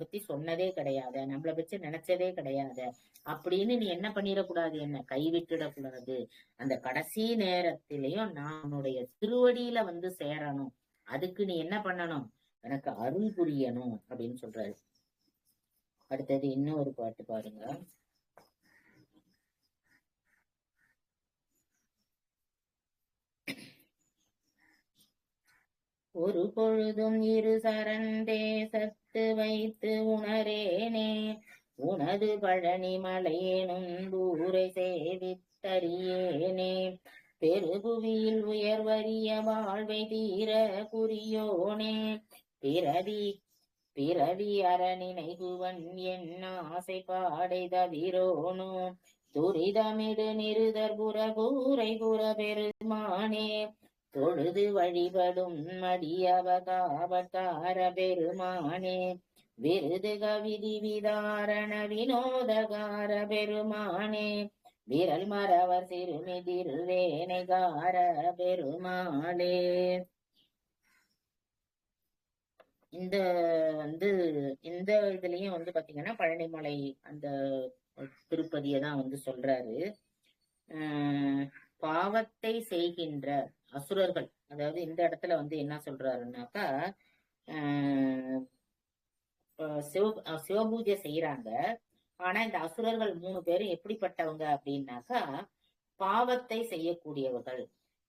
பத்தி சொன்னதே கிடையாது, நம்மளை வச்சு நினைச்சதே கிடையாது அப்படின்னு நீ என்ன பண்ணிடக்கூடாது, என்ன கைவிட்டுடக்கூடாது. அந்த கடைசி நேரத்திலையும் நான் உன்னுடைய திருவடியில சேரணும், அதுக்கு நீ என்ன பண்ணணும், எனக்கு அருள் புரியணும் அப்படின்னு சொல்றாரு. அடுத்தது இன்னொரு பாட்டு பாருங்க. ஒரு பொழுதும் இரு சரந்தேசத்து வைத்து உணரேனே உனது பழனி மலையேனும் ஊரை சேவித்தறியேனே பெருபுவியில் உயர்வரிய வாழ்வை தீர குறியோனே பிறவி அரணினைகுவன் என் ஆசை பாடை தவிரோனோ துரிதமிடு நிருதர்புற கூரை புற பெருமானே தொழுது வழிபடும் மடியவகாவகார பெருமானே விருது கவிதி விதாரண வினோதகார பெருமானே விரல் மரவர் சிறுமிதிர்வேனைகார பெருமாளே. இந்த இந்த இதுலயும் பாத்தீங்கன்னா பழனிமலை அந்த திருப்பதியை தான் சொல்றாரு. பாவத்தை செய்கின்ற அசுரர்கள், அதாவது இந்த இடத்துல என்ன சொல்றாருன்னாக்கா, சிவபூஜை செய்யறாங்க. ஆனா இந்த அசுரர்கள் 3 பேரும் எப்படிப்பட்டவங்க அப்படின்னாக்கா, பாவத்தை செய்யக்கூடியவர்கள்.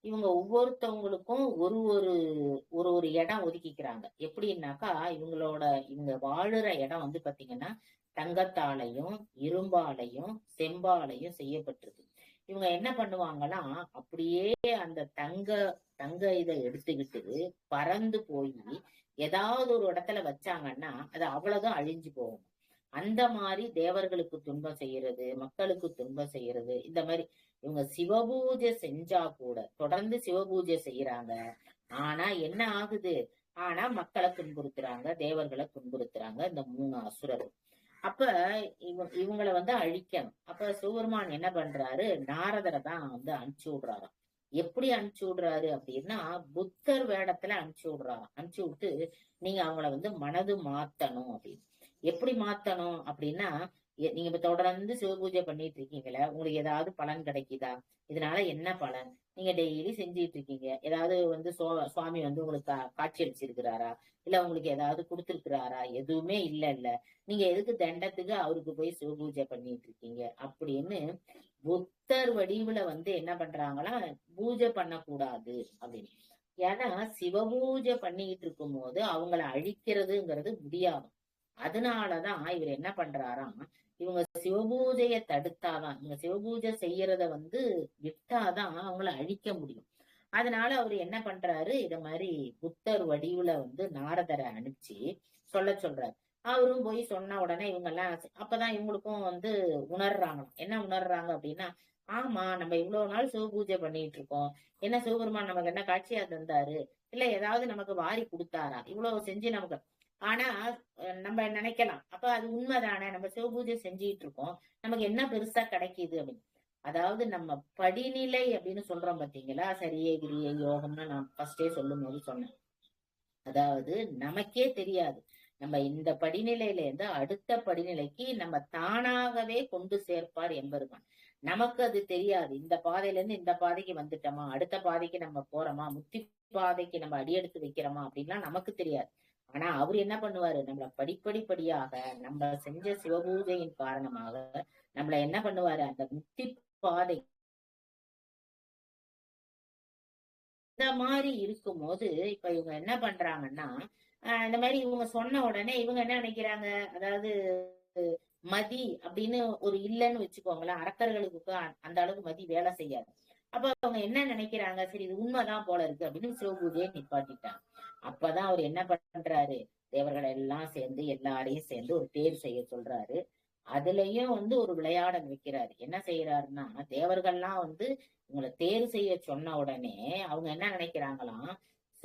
இவங்க ஒவ்வொருத்தவங்களுக்கும் ஒரு இடம் ஒதுக்கிக்கிறாங்க. எப்படின்னாக்கா, இவங்க வாழுற இடம் பாத்தீங்கன்னா தங்கத்தாலையும் இரும்பாலையும் செம்பாலையும் செய்யப்பட்டிருக்கு. இவங்க என்ன பண்ணுவாங்கன்னா, அப்படியே அந்த தங்க இதை எடுத்துக்கிட்டு பறந்து போய் ஏதாவது ஒரு இடத்துல வச்சாங்கன்னா அது அவ்வளவுதான் அழிஞ்சு போகும். அந்த மாதிரி தேவர்களுக்கு துன்பம் செய்யறது, மக்களுக்கு துன்பம் செய்யறது, இந்த மாதிரி இவங்க சிவபூஜை செஞ்சா கூட தொடர்ந்து சிவபூஜை செய்யறாங்க. ஆனா என்ன ஆகுது, ஆனா மக்களை துன்புறுத்துறாங்க, தேவர்களை துன்புறுத்துறாங்க இந்த 3 அசுரர்கள். அப்ப இவங்களை அழிக்கணும். அப்ப சிவபெருமான் என்ன பண்றாரு, நாரதரை தான் அனுப்பிச்சு விடுறாராம். எப்படி அனுப்பிச்சு விடுறாரு அப்படின்னா, புத்தர் வேடத்துல அனுப்பிச்சு விடுறாராம். அனுப்பிச்சு விட்டு நீங்க அவங்கள மனது மாத்தணும் அப்படின்னு. எப்படி மாத்தணும் அப்படின்னா, நீங்க இப்ப தொடர்ந்து சிவபூஜை பண்ணிட்டு இருக்கீங்களே, உங்களுக்கு ஏதாவது பலன் கிடைக்குதா, இதனால என்ன பலன், நீங்க டெய்லி செஞ்சிட்டு இருக்கீங்க, ஏதாவது சுவாமி உங்களுக்கு காட்சி அளிச்சிருக்கிறாரா, இல்ல உங்களுக்கு ஏதாவது கொடுத்திருக்கிறாரா, எதுவுமே இல்ல, நீங்க எதுக்கு தண்டத்துக்கு அவருக்கு போய் சிவபூஜை பண்ணிட்டு இருக்கீங்க அப்படின்னு புத்தர் வடிவுல என்ன பண்றாங்களா, பூஜை பண்ணக்கூடாது அப்படின்னு. ஏன்னா சிவபூஜை பண்ணிட்டு இருக்கும் போது அவங்கள அழிக்கிறதுங்கிறது முடியாது. அதனாலதான் இவர் என்ன பண்றாராம், இவங்க சிவபூஜைய தடுத்தாதான், இவங்க சிவபூஜை செய்யறத விட்டாதான் அவங்கள அழிக்க முடியும். அதனால அவர் என்ன பண்றாரு, இத மாதிரி புத்தர் வடிவுல நாரதரை அனுப்பிச்சு சொல்றாரு. அவரும் போய் சொன்ன உடனே இவங்க எல்லாம் அப்பதான் இவங்களுக்கும் உணர்றாங்க. என்ன உணர்றாங்க அப்படின்னா, ஆமா நம்ம இவ்வளவு நாள் சிவபூஜை பண்ணிட்டு இருக்கோம், என்ன சிவபெருமான் நமக்கு என்ன காட்சியா தந்தாரு, இல்ல ஏதாவது நமக்கு வாரி கொடுத்தாரா, இவ்வளவு செஞ்சு நமக்கு. ஆனா நம்ம நினைக்கலாம், அப்ப அது உண்மைதானே, நம்ம சிவபூஜை செஞ்சிட்டு இருக்கோம், நமக்கு என்ன பெருசா கிடைக்குது அப்படின்னு. அதாவது நம்ம படிநிலை அப்படின்னு சொல்றோம் பாத்தீங்களா, சரியே கிரியை யோகம்னு நான் ஃபர்ஸ்டே சொல்லும் போது சொன்னேன். அதாவது நமக்கே தெரியாது, நம்ம இந்த படிநிலையில இருந்து அடுத்த படிநிலைக்கு நம்ம தானாகவே கொண்டு சேர்ப்பார் எம்பெருமான். நமக்கு அது தெரியாது, இந்த பாதையில இருந்து இந்த பாதைக்கு வந்துட்டோமா, அடுத்த பாதைக்கு நம்ம போறோமா, முத்தி பாதைக்கு நம்ம அடியெடுத்து வைக்கிறோமா அப்படின்னா நமக்கு தெரியாது. ஆனா அவர் என்ன பண்ணுவாரு, நம்மள படிப்படியாக நம்ம செஞ்ச சிவபூஜையின் காரணமாக நம்மள என்ன பண்ணுவாரு, அந்த முக்தி பாதை இந்த மாதிரி இருக்கும்போது இப்ப இவங்க என்ன பண்றாங்கன்னா, இந்த மாதிரி இவங்க சொன்ன உடனே இவங்க என்ன நினைக்கிறாங்க, அதாவது மதி அப்படின்னு ஒரு இல்லைன்னு வச்சுக்கோங்களேன், அரக்கர்களுக்கு அந்த அளவுக்கு மதி வேலை செய்யாது. அப்ப அவங்க என்ன நினைக்கிறாங்க, சரி இது உண்மைதான் போல இருக்கு அப்படின்னு சிவபூஜையை நிப்பாட்டிட்டாங்க. அப்பதான் அவர் என்ன பண்றாரு, தேவர்கள் எல்லாம் சேர்ந்து எல்லாரையும் சேர்ந்து ஒரு தேர் செய்ய சொல்றாரு. அதுலயும் ஒரு விளையாடல் வைக்கிறாரு. என்ன செய்யறாருன்னா, தேவர்கள்லாம் உங்களை தேர்வு செய்ய சொன்ன உடனே அவங்க என்ன நினைக்கிறாங்களாம்,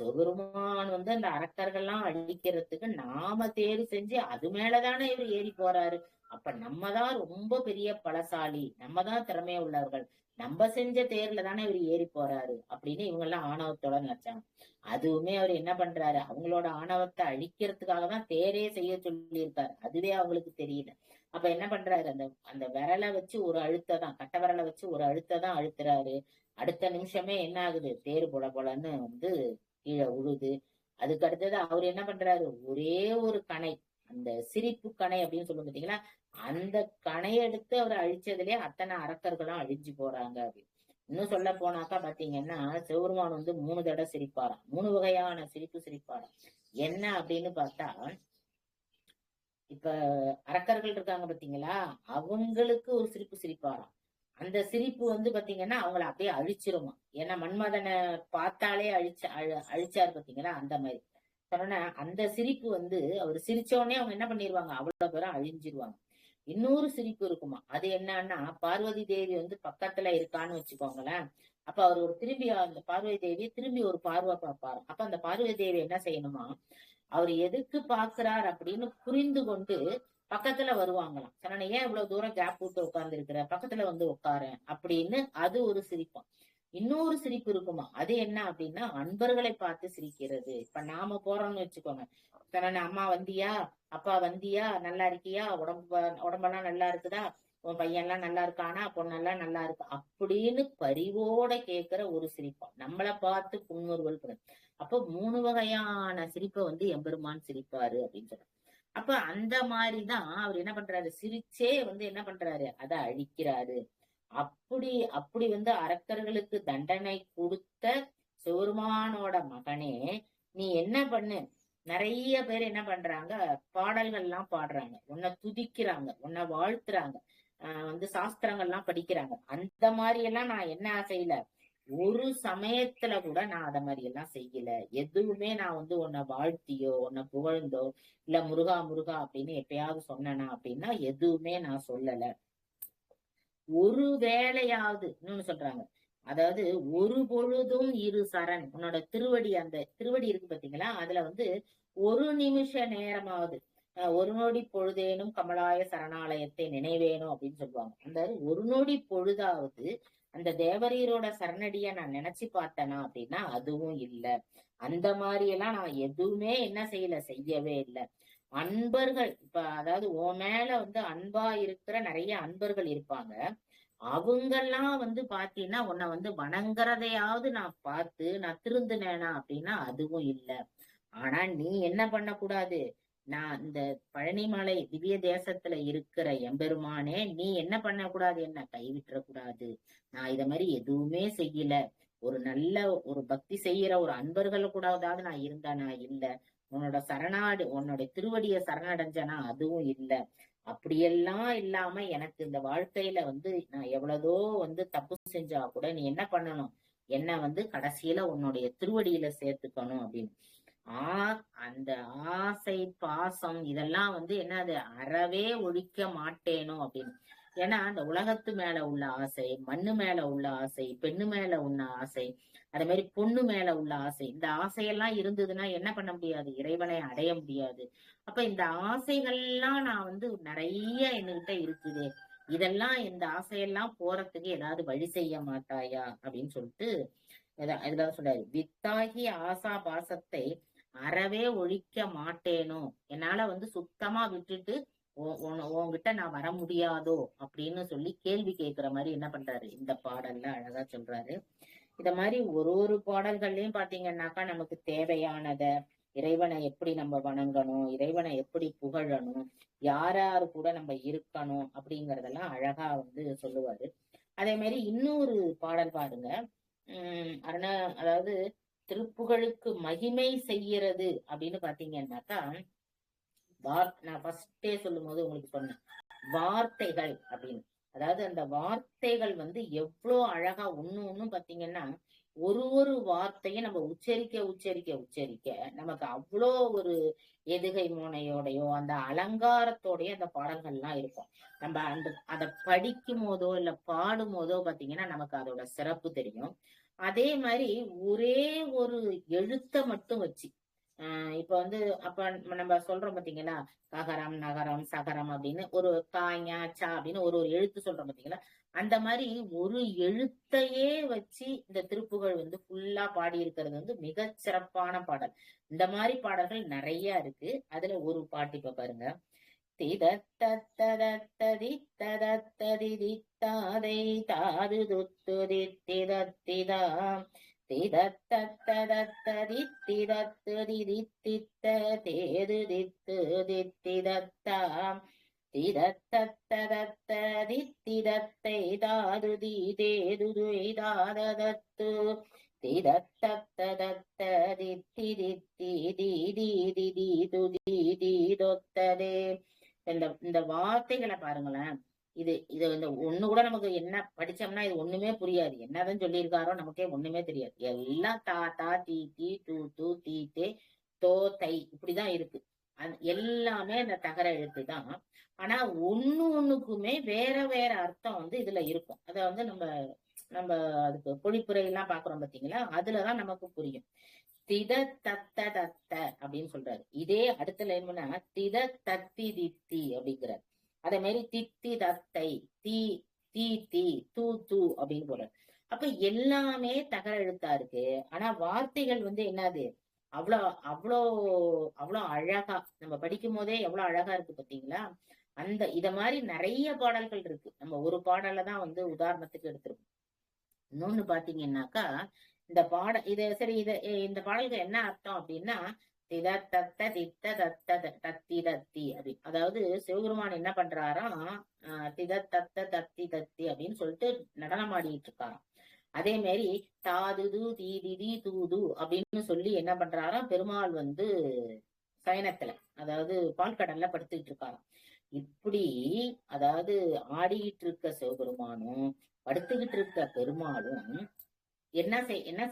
சிவபெருமான் அந்த அரக்கர்கள்லாம் அழிக்கிறதுக்கு நாம தேர்வு செஞ்சு அது மேலதானே இவர் ஏறி போறாரு. அப்ப நம்ம தான் ரொம்ப பெரிய பலசாலி, நம்ம தான் திறமையா உள்ளவர்கள், நம்ம செஞ்ச தேர்ல தானே இவர் ஏறி போறாரு அப்படின்னு இவங்க எல்லாம் ஆணவத்தோட நினைச்சாங்க. அதுவுமே அவர் என்ன பண்றாரு, அவங்களோட ஆணவத்தை அழிக்கிறதுக்காக தான் தேரே செய்ய சொல்லி இருக்காரு. அதுவே அவங்களுக்கு தெரியல. அப்ப என்ன பண்றாரு, அந்த அந்த விரலை வச்சு ஒரு அழுத்ததான், கட்ட விரலை வச்சு ஒரு அழுத்ததான் அழுத்துறாரு. அடுத்த நிமிஷமே என்ன ஆகுது, தேர் பொல பொலன்னு கீழே உழுது. அதுக்கு அடுத்தது அவர் என்ன பண்றாரு, ஒரே ஒரு கணை, அந்த சிரிப்பு கணை அப்படின்னு சொல்லுவோம் பாத்தீங்களா, அந்த கணையை எடுத்து அவர் அழிச்சதுலயே அத்தனை அரக்கர்களும் அழிஞ்சு போறாங்க அப்படின்னு. இன்னும் சொல்ல போனாக்கா பாத்தீங்கன்னா, சிவபெருமான் 3 தடவை சிரிப்பாராம், 3 வகையான சிரிப்பு சிரிப்பாராம். என்ன அப்படின்னு பார்த்தா, இப்ப அரக்கர்கள் இருக்காங்க பாத்தீங்களா, அவங்களுக்கு ஒரு சிரிப்பு சிரிப்பாராம். அந்த சிரிப்பு பாத்தீங்கன்னா அவங்கள அப்படியே அழிச்சிருமா. ஏன்னா மன்மதனை பார்த்தாலே அழிச்சாரு பாத்தீங்களா, அந்த மாதிரி சொன்ன அந்த சிரிப்பு அவர் சிரிச்ச உடனே அவங்க என்ன பண்ணிருவாங்க, அவ்வளவு பேரும் அழிஞ்சிருவாங்க. இன்னொரு சிரிப்பு இருக்குமா, அது என்னன்னா, பார்வதி தேவி பக்கத்துல இருக்கான்னு வச்சுக்கோங்களேன். அப்ப அவர் ஒரு திரும்பி அந்த பார்வதி தேவியை திரும்பி ஒரு பார்வை பார்ப்பாரு. அப்ப அந்த பார்வதி தேவி என்ன செய்யணுமா, அவர் எதுக்கு பாக்குறார் அப்படின்னு புரிந்து கொண்டு பக்கத்துல வருவாங்களாம். சொன்ன ஏன் இவ்வளவு தூரம் கேப் விட்டு உட்கார்ந்து இருக்கிற, பக்கத்துல உட்காரேன் அப்படின்னு. அது ஒரு சிரிப்பான். இன்னொரு சிரிப்பு இருக்குமா, அது என்ன அப்படின்னா, அன்பர்களை பார்த்து சிரிக்கிறது. இப்ப நாம போறோம்னு வச்சுக்கோங்க, சொன்ன அம்மா வந்தியா, அப்பா வந்தியா, நல்லா இருக்கியா, உடம்பெல்லாம் நல்லா இருக்குதா, உன் பையன்லாம் நல்லா இருக்கானா, பொண்ணெல்லாம் நல்லா இருக்கு அப்படின்னு பரிவோட கேட்கிற ஒரு சிரிப்பான். நம்மளை பார்த்து புன்முறுவல் பண்ணு. அப்போ 3 வகையான சிரிப்பை எம்பெருமான் சிரிப்பாரு அப்படின்னு சொல்றாரு. அப்ப அந்த மாதிரிதான் அவர் என்ன பண்றாரு, சிரிச்சே என்ன பண்றாரு, அதை அழிக்கிறாரு. அப்படி அப்படி அரக்கர்களுக்கு தண்டனை கொடுத்த சிவபெருமானோட மகனே, நீ என்ன பண்ணு, நிறைய பேர் என்ன பண்றாங்க, பாடல்கள்லாம் பாடுறாங்க, உன்னை துதிக்கிறாங்க, உன்னை வாழ்த்துறாங்க, சாஸ்திரங்கள்லாம் படிக்கிறாங்க. அந்த மாதிரி எல்லாம் நான் என்ன செய்யல, ஒரு சமயத்துல கூட நான் அத மாதிரி எல்லாம் செய்யல. எதுவுமே நான் உன்னை வாழ்த்தியோ உன்னை புகழ்ந்தோ இல்ல முருகா முருகா அப்படின்னு எப்பயாவது சொன்னனா அப்படின்னா எதுவுமே நான் சொல்லல. ஒரு வேளையாவது இன்னொன்னு சொல்றாங்க, அதாவது ஒரு பொழுதும் இரு சரண், உன்னோட திருவடி, அந்த திருவடி இருக்கு பாத்தீங்களா, அதுல ஒரு நிமிஷ நேரமாவது, ஒரு நொடி பொழுதேனும் கமலாய சரணாலயத்தை நினைவேணும் அப்படின்னு சொல்லுவாங்க. அந்த ஒரு நொடி பொழுதாவது அந்த தேவரீரோட சரணடிய நான் நினைச்சு பார்த்தேனா அப்படின்னா அதுவும் இல்ல. அந்த மாதிரி எல்லாம் நான் எதுவுமே என்ன செய்யவே இல்லை. அன்பர்கள் இப்ப அதாவது உன் மேல அன்பா இருக்கிற நிறைய அன்பர்கள் இருப்பாங்க. அவங்கெல்லாம் பாத்தீங்கன்னா உன்னை வணங்குறதையாவது நான் பார்த்து நான் திருந்தினேனா அப்படின்னா அதுவும் இல்லை. ஆனா நீ என்ன பண்ணக்கூடாது, நான் இந்த பழனிமலை திவ்ய தேசத்துல இருக்கிற எம்பெருமானே, நீ என்ன பண்ணக்கூடாது, என்ன கைவிட்டுற கூடாது. நான் இத மாதிரி எதுவுமே செய்யல. ஒரு நல்ல ஒரு பக்தி செய்யற ஒரு அன்பர்கள் கூடாவது நான் இருந்தானா இல்ல. உன்னோட சரணாடு, உன்னோட திருவடிய சரணடைஞ்சனா அதுவும் இல்ல. அப்படியெல்லாம் இல்லாம எனக்கு இந்த வாழ்க்கையில நான் எவ்வளவோ தப்பு செஞ்சா கூட நீ என்ன பண்ணணும், என்ன கடைசியில உன்னுடைய திருவடியில சேர்த்துக்கணும் அப்படின்னு. அந்த ஆசை பாசம் இதெல்லாம் என்னது, அறவே ஒழிக்க மாட்டேனோ அப்படின்னு. ஏன்னா அந்த உலகத்து மேல உள்ள ஆசை, மண்ணு மேல உள்ள ஆசை, பெண்ணு மேல உள்ள ஆசை, அதே மாதிரி பொண்ணு மேல உள்ள ஆசை, இந்த ஆசையெல்லாம் இருந்ததுன்னா என்ன பண்ண முடியாது, இறைவனை அடைய முடியாது. அப்ப இந்த ஆசைகள்லாம் நான் நிறைய என்கிட்ட இருக்குது, இதெல்லாம் இந்த ஆசையெல்லாம் போறதுக்கு ஏதாவது வழி செய்ய மாட்டாயா அப்படின்னு சொல்லிட்டு இதுதான் சொல்றாரு. வித்தாகி ஆசா பாசத்தை அறவே ஒழிக்க மாட்டேனோ, என்னால சுத்தமா விட்டுட்டு உன்கிட்ட நான் வர முடியாதோ அப்படின்னு சொல்லி கேள்வி கேட்கிற மாதிரி என்ன பண்றாரு இந்த பாடல்ல அழகா சொல்றாரு. இத மாதிரி ஒரு பாடல்கள்லயும் பாத்தீங்கன்னாக்கா நமக்கு தேவையானத இறைவனை எப்படி நம்ம வணங்கணும், இறைவனை எப்படி புகழணும், யாரு கூட நம்ம இருக்கணும் அப்படிங்கறதெல்லாம் அழகா சொல்லுவாரு. அதே மாதிரி இன்னொரு பாடல் பாருங்க. அருண அதாவது திருப்புகழுக்கு மகிமை செய்யறது அப்படின்னு பாத்தீங்கன்னாக்கா, நான் ஃபர்ஸ்டே சொல்லும் போது உங்களுக்கு சொன்னேன் வார்த்தைகள் அப்படின்னு. அதாவது அந்த வார்த்தைகள் எவ்வளவு அழகா ஒண்ணும் பாத்தீங்கன்னா, ஒரு வார்த்தையும் நம்ம உச்சரிக்க நமக்கு அவ்வளோ ஒரு எதுகை மோனையோடையோ அந்த அலங்காரத்தோடய அந்த பாடல்கள்லாம் இருக்கும். நம்ம அதை படிக்கும் போதோ இல்ல பாடும் போதோ பாத்தீங்கன்னா நமக்கு அதோட சிறப்பு தெரியும். அதே மாதிரி ஒரே ஒரு எழுத்தை மட்டும் வச்சு இப்ப அப்ப நம்ம சொல்றோம் பாத்தீங்களா, ககரம் நகரம் சகரம் அப்படின்னு ஒரு காஞா சா அப்படின்னு ஒரு எழுத்து சொல்றோம் பாத்தீங்களா. அந்த மாதிரி ஒரு எழுத்தையே வச்சு இந்த திருப்புகழ் ஃபுல்லா பாடி இருக்கிறது மிக சிறப்பான பாடல். இந்த மாதிரி பாடல்கள் நிறைய இருக்கு. அதுல ஒரு பாட்டு இப்ப பாருங்க. திதத்ததத்ததி ததத்ததி தாதை தாது துத்து திதத்திதா திதத்ததத்ததி திதத்ததி தித்த தேது தித்து தித்திதத்தா திதத்ததத்ததி திதத்தை தாது தீதேது தாததத்து திதத்ததத்ததி திதித்தி தீதீதி தீதொத்ததே. இந்த வார்த்தைகளை பாருங்களேன். இது ஒண்ணு கூட நமக்கு என்ன படிச்சோம்னா இது ஒண்ணுமே புரியாது. என்னதான் சொல்லியிருக்காரோ நமக்கே ஒண்ணுமே தெரியாது. எல்லாம் தா தா தீ தீ தூ தூ தீ தே தோ தை இப்படிதான் இருக்கு. எல்லாமே இந்த தகர எழுத்து தான். ஆனா ஒண்ணுக்குமே வேற வேற அர்த்தம் இதுல இருக்கும். அத நம்ம நம்ம அதுக்கு பொழிப்புரை எல்லாம் பாக்குறோம் பாத்தீங்களா, அதுலதான் நமக்கு புரியும். தித தத்த தத்த அப்படின்னு சொல்றாரு. இதே அடுத்த லைன்னா தித தத்தி தித்தி அப்படிங்கிறார். அதே மாதிரி தித்தி தத்தை தீ தீ தீ தூ தூ அப்படின்னு போறாரு. அப்ப எல்லாமே தகர எழுத்தா இருக்கு. ஆனா வார்த்தைகள் என்னது அவ்வளோ அவ்வளோ அவ்வளோ அழகா நம்ம படிக்கும் போதே எவ்வளவு அழகா இருக்கு பாத்தீங்களா. இத மாதிரி நிறைய பாடல்கள் இருக்கு. நம்ம ஒரு பாடலை தான் உதாரணத்துக்கு எடுத்திருக்கோம். இன்னொன்னு பாத்தீங்கன்னாக்கா இந்த சரி இந்த பாடலுக்கு என்ன அர்த்தம் அப்படின்னா, திதத்தத்த தித்த தத்த தத்தி தத்தி அப்படி. அதாவது சிவபெருமான் என்ன பண்றாராம், திதத்தத்த தத்தி தத்தி அப்படின்னு சொல்லிட்டு நடனம் ஆடிட்டு இருக்காராம். அதே மாதிரி தாதுது தீதிதி தூது அப்படின்னு சொல்லி என்ன பண்றாராம், பெருமாள் சயனத்துல அதாவது பால்கடல்ல படுத்துக்கிட்டு இருக்காராம். இப்படி அதாவது ஆடிக்கிட்டு இருக்க சிவபெருமானும் படுத்துக்கிட்டு இருக்க பெருமாளும் என்ன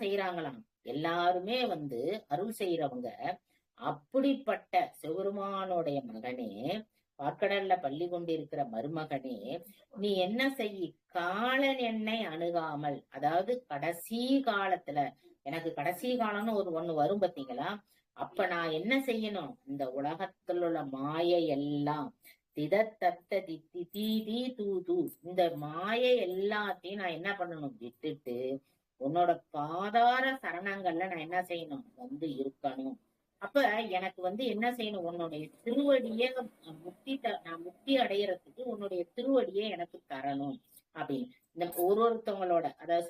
செய்யறாங்களாம், எல்லாருமே அருள் செய்யறவங்க. அப்படிப்பட்ட சிவபெருமானுடைய மகனே, பாற்கடல்ல பள்ளி கொண்டிருக்கிற மருமகனே, நீ என்ன செய்ய, காலன் என்னை அணுகாமல், அதாவது கடைசி காலத்துல எனக்கு கடைசி காலம்னு ஒண்ணு வரும் பாத்தீங்களா, அப்ப நான் என்ன செய்யணும், இந்த உலகத்தில் உள்ள மாயை எல்லாம் திதத்தத்த தித்தி தீதி தூது இந்த மாயை எல்லாத்தையும் நான் என்ன பண்ணணும், விட்டுட்டு உன்னோட பாதார சரணங்கள்ல நான் என்ன செய்யணும், இருக்கணும். அப்ப எனக்கு என்ன செய்யணும், உன்னுடைய திருவடியை நான் முக்தி அடையறதுக்கு உன்னுடைய திருவடியை எனக்கு தரணும் அப்படின்னு. இந்த ஒருத்தவங்களோட அதாவது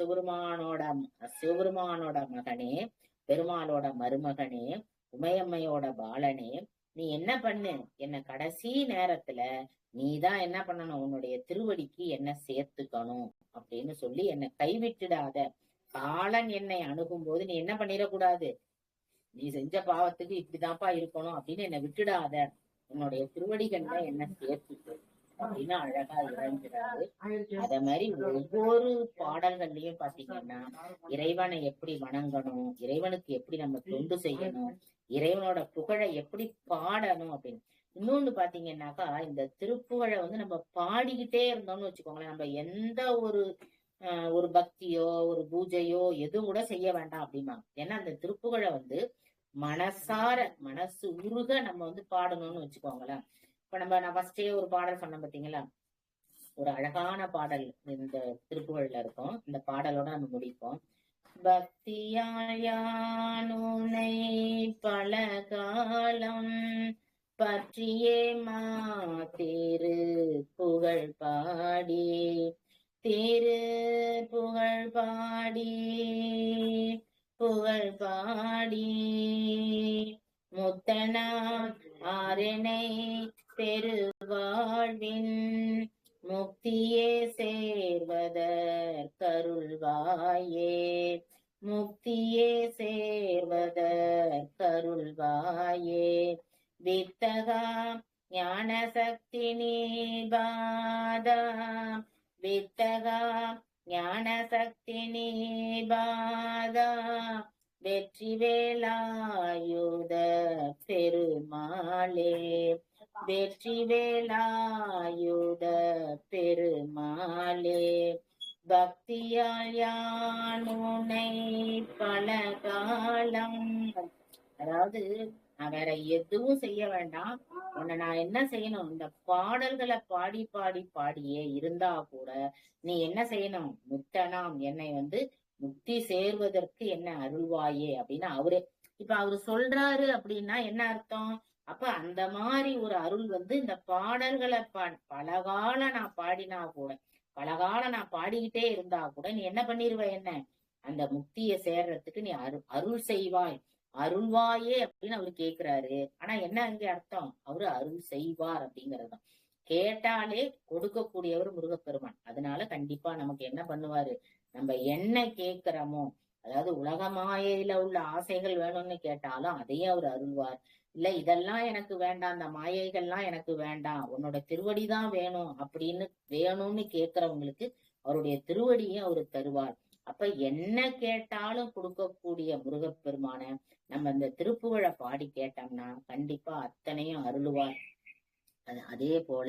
சிவபெருமானோட மகனே, பெருமாளோட மருமகனே, உமையம்மையோட பாலனே, நீ என்ன பண்ணு, என்ன கடைசி நேரத்துல நீதான் என்ன பண்ணணும், உன்னுடைய திருவடிக்கு என்ன சேர்த்துக்கணும் அப்படின்னு சொல்லி என்னை கைவிட்டுடாத. காலன் என்னை அணுகும் போது நீ என்ன பண்ணிடக்கூடாது, நீ செஞ்ச பாவத்துக்கு இப்படிதான்ப்பா இருக்கணும் அப்படின்னு என்னை விட்டுடாத, உன்னுடைய திருவடிகள்ல என்ன சேர்த்துக்கு அப்படின்னு அழகா இறங்குறாரு. அத மாதிரி ஒவ்வொரு பாடல்கள்லயும் பாத்தீங்கன்னா இறைவனை எப்படி வணங்கணும், இறைவனுக்கு எப்படி நம்ம தொண்டு செய்யணும், இறைவனோட புகழை எப்படி பாடணும் அப்படின்னு. இன்னொன்னு பாத்தீங்கன்னாக்கா இந்த திருப்புகழை நம்ம பாடிக்கிட்டே இருந்தோம்னு வச்சுக்கோங்களேன், நம்ம எந்த ஒரு பக்தியோ ஒரு பூஜையோ எதுவும் கூட செய்ய வேண்டாம் அப்படிமா. ஏன்னா அந்த திருப்புகழை மனசார மனசு உருக நம்ம பாடணும்னு வச்சுக்கோங்களேன். இப்ப நான் ஃபர்ஸ்டே ஒரு பாடல் சொன்னேன் பாத்தீங்களா, ஒரு அழகான பாடல் இந்த திருப்புகழ்ல இருக்கும். இந்த பாடலோட நம்ம முடிப்போம். பக்தியாயானுனை பல காலம் பற்றியே திரு புகழ் பாடி திரு புகழ் பாடி சேர்வதற்கருள்வாயே, முக்தியே சேர்வதற்கருள்வாயே. வித்தகா ஞான சக்தி நீபாதா, வித்தகா ஞான சக்தி நீபாதா, வெற்றி வேலாயுத பெருமாளே, வெற்றி வேலாயுத பெருமாளே. பக்தியால் யான் உன்னை பல காலம், அதாவது நான் வேற எதுவும் செய்ய வேண்டாம், உன்னை நான் என்ன செய்யணும், இந்த பாடல்களை பாடி பாடி பாடியே இருந்தா கூட நீ என்ன செய்யணும், முக்தனாம் என்னை முக்தி சேர்வதற்கு என்ன அருள்வாயே அப்படின்னு அவரு இப்ப அவரு சொல்றாரு. அப்படின்னா என்ன அர்த்தம், அப்ப அந்த மாதிரி ஒரு அருள் இந்த பாடல்களை பலகால நான் பாடினா கூட, பலகால நான் பாடிக்கிட்டே இருந்தா கூட நீ என்ன பண்ணிருவ, என்ன அந்த முக்தியை சேர்றதுக்கு நீ அருள் செய்வாய், அருள்வாயே அப்படின்னு அவரு கேக்குறாரு. ஆனா என்ன அங்கே அர்த்தம், அவரு அருள் செய்வார் அப்படிங்கறதுதான். கேட்டாலே கொடுக்கக்கூடியவர் முருகப்பெருமான். அதனால கண்டிப்பா நமக்கு என்ன பண்ணுவாரு, நம்ம என்ன கேட்கிறோமோ, அதாவது உலக மாயையில உள்ள ஆசைகள் வேணும்னு கேட்டாலும் அதையும் அவர் அருள்வார். இல்ல இதெல்லாம் எனக்கு வேண்டாம், அந்த மாயைகள்லாம் எனக்கு வேண்டாம், உன்னோட திருவடிதான் வேணும் அப்படின்னு வேணும்னு கேட்கிறவங்களுக்கு அவருடைய திருவடியும் அவரு தருவார். அப்ப என்ன கேட்டாலும் கொடுக்கக்கூடிய முருகப்பெருமான நம்ம இந்த திருப்புகழை பாடி கேட்டோம்னா கண்டிப்பா அத்தனையும் அருளுவார். அதே போல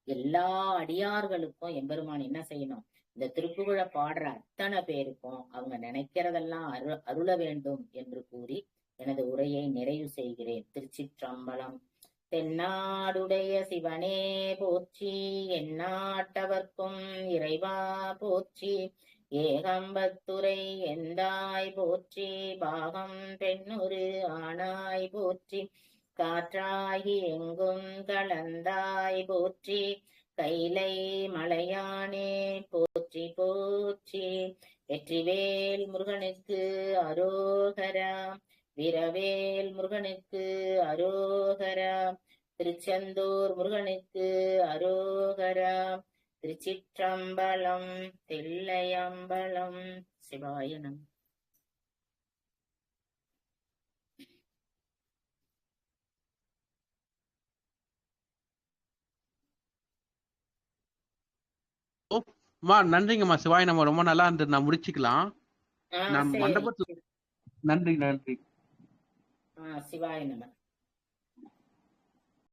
எல்லா அடியார்களுக்கும் எம்பெருமான் என்ன செய்யணும், இந்த திருப்புகழை பாடுற அத்தனை பேருக்கும் அவங்க நினைக்கிறதெல்லாம் அருள வேண்டும் என்று கூறி எனது உரையை நிறைவு செய்கிறேன். திருச்சிற்றம்பலம். தென்னாடுடைய சிவனே போற்றி, எந்நாட்டவர்க்கும் இறைவா போற்றி, ஏகம்பத்துரை எந்தாய் போற்றி, பாகம் பெண்ணுரு ஆனாய் போற்றி, காற்றாகி எங்கும் கலந்தாய் போற்றி, கைலை மலையானே போற்றி போற்றி. வெற்றிவேல் முருகனுக்கு அரோகரா, வீரவேல் முருகனுக்கு அரோகரா, திருச்செந்தூர் முருகனுக்கு அரோகரா. திருச்சிற்றம்பலம். தில்லையம்பலம். சிவாய நமः. நன்றிங்கம்மா. சிவாய், நம்ம ரொம்ப நல்லா இருந்தது. நான் முடிச்சுக்கலாம். நான் மண்டபத்துல. நன்றி நன்றி. சிவாய நமः.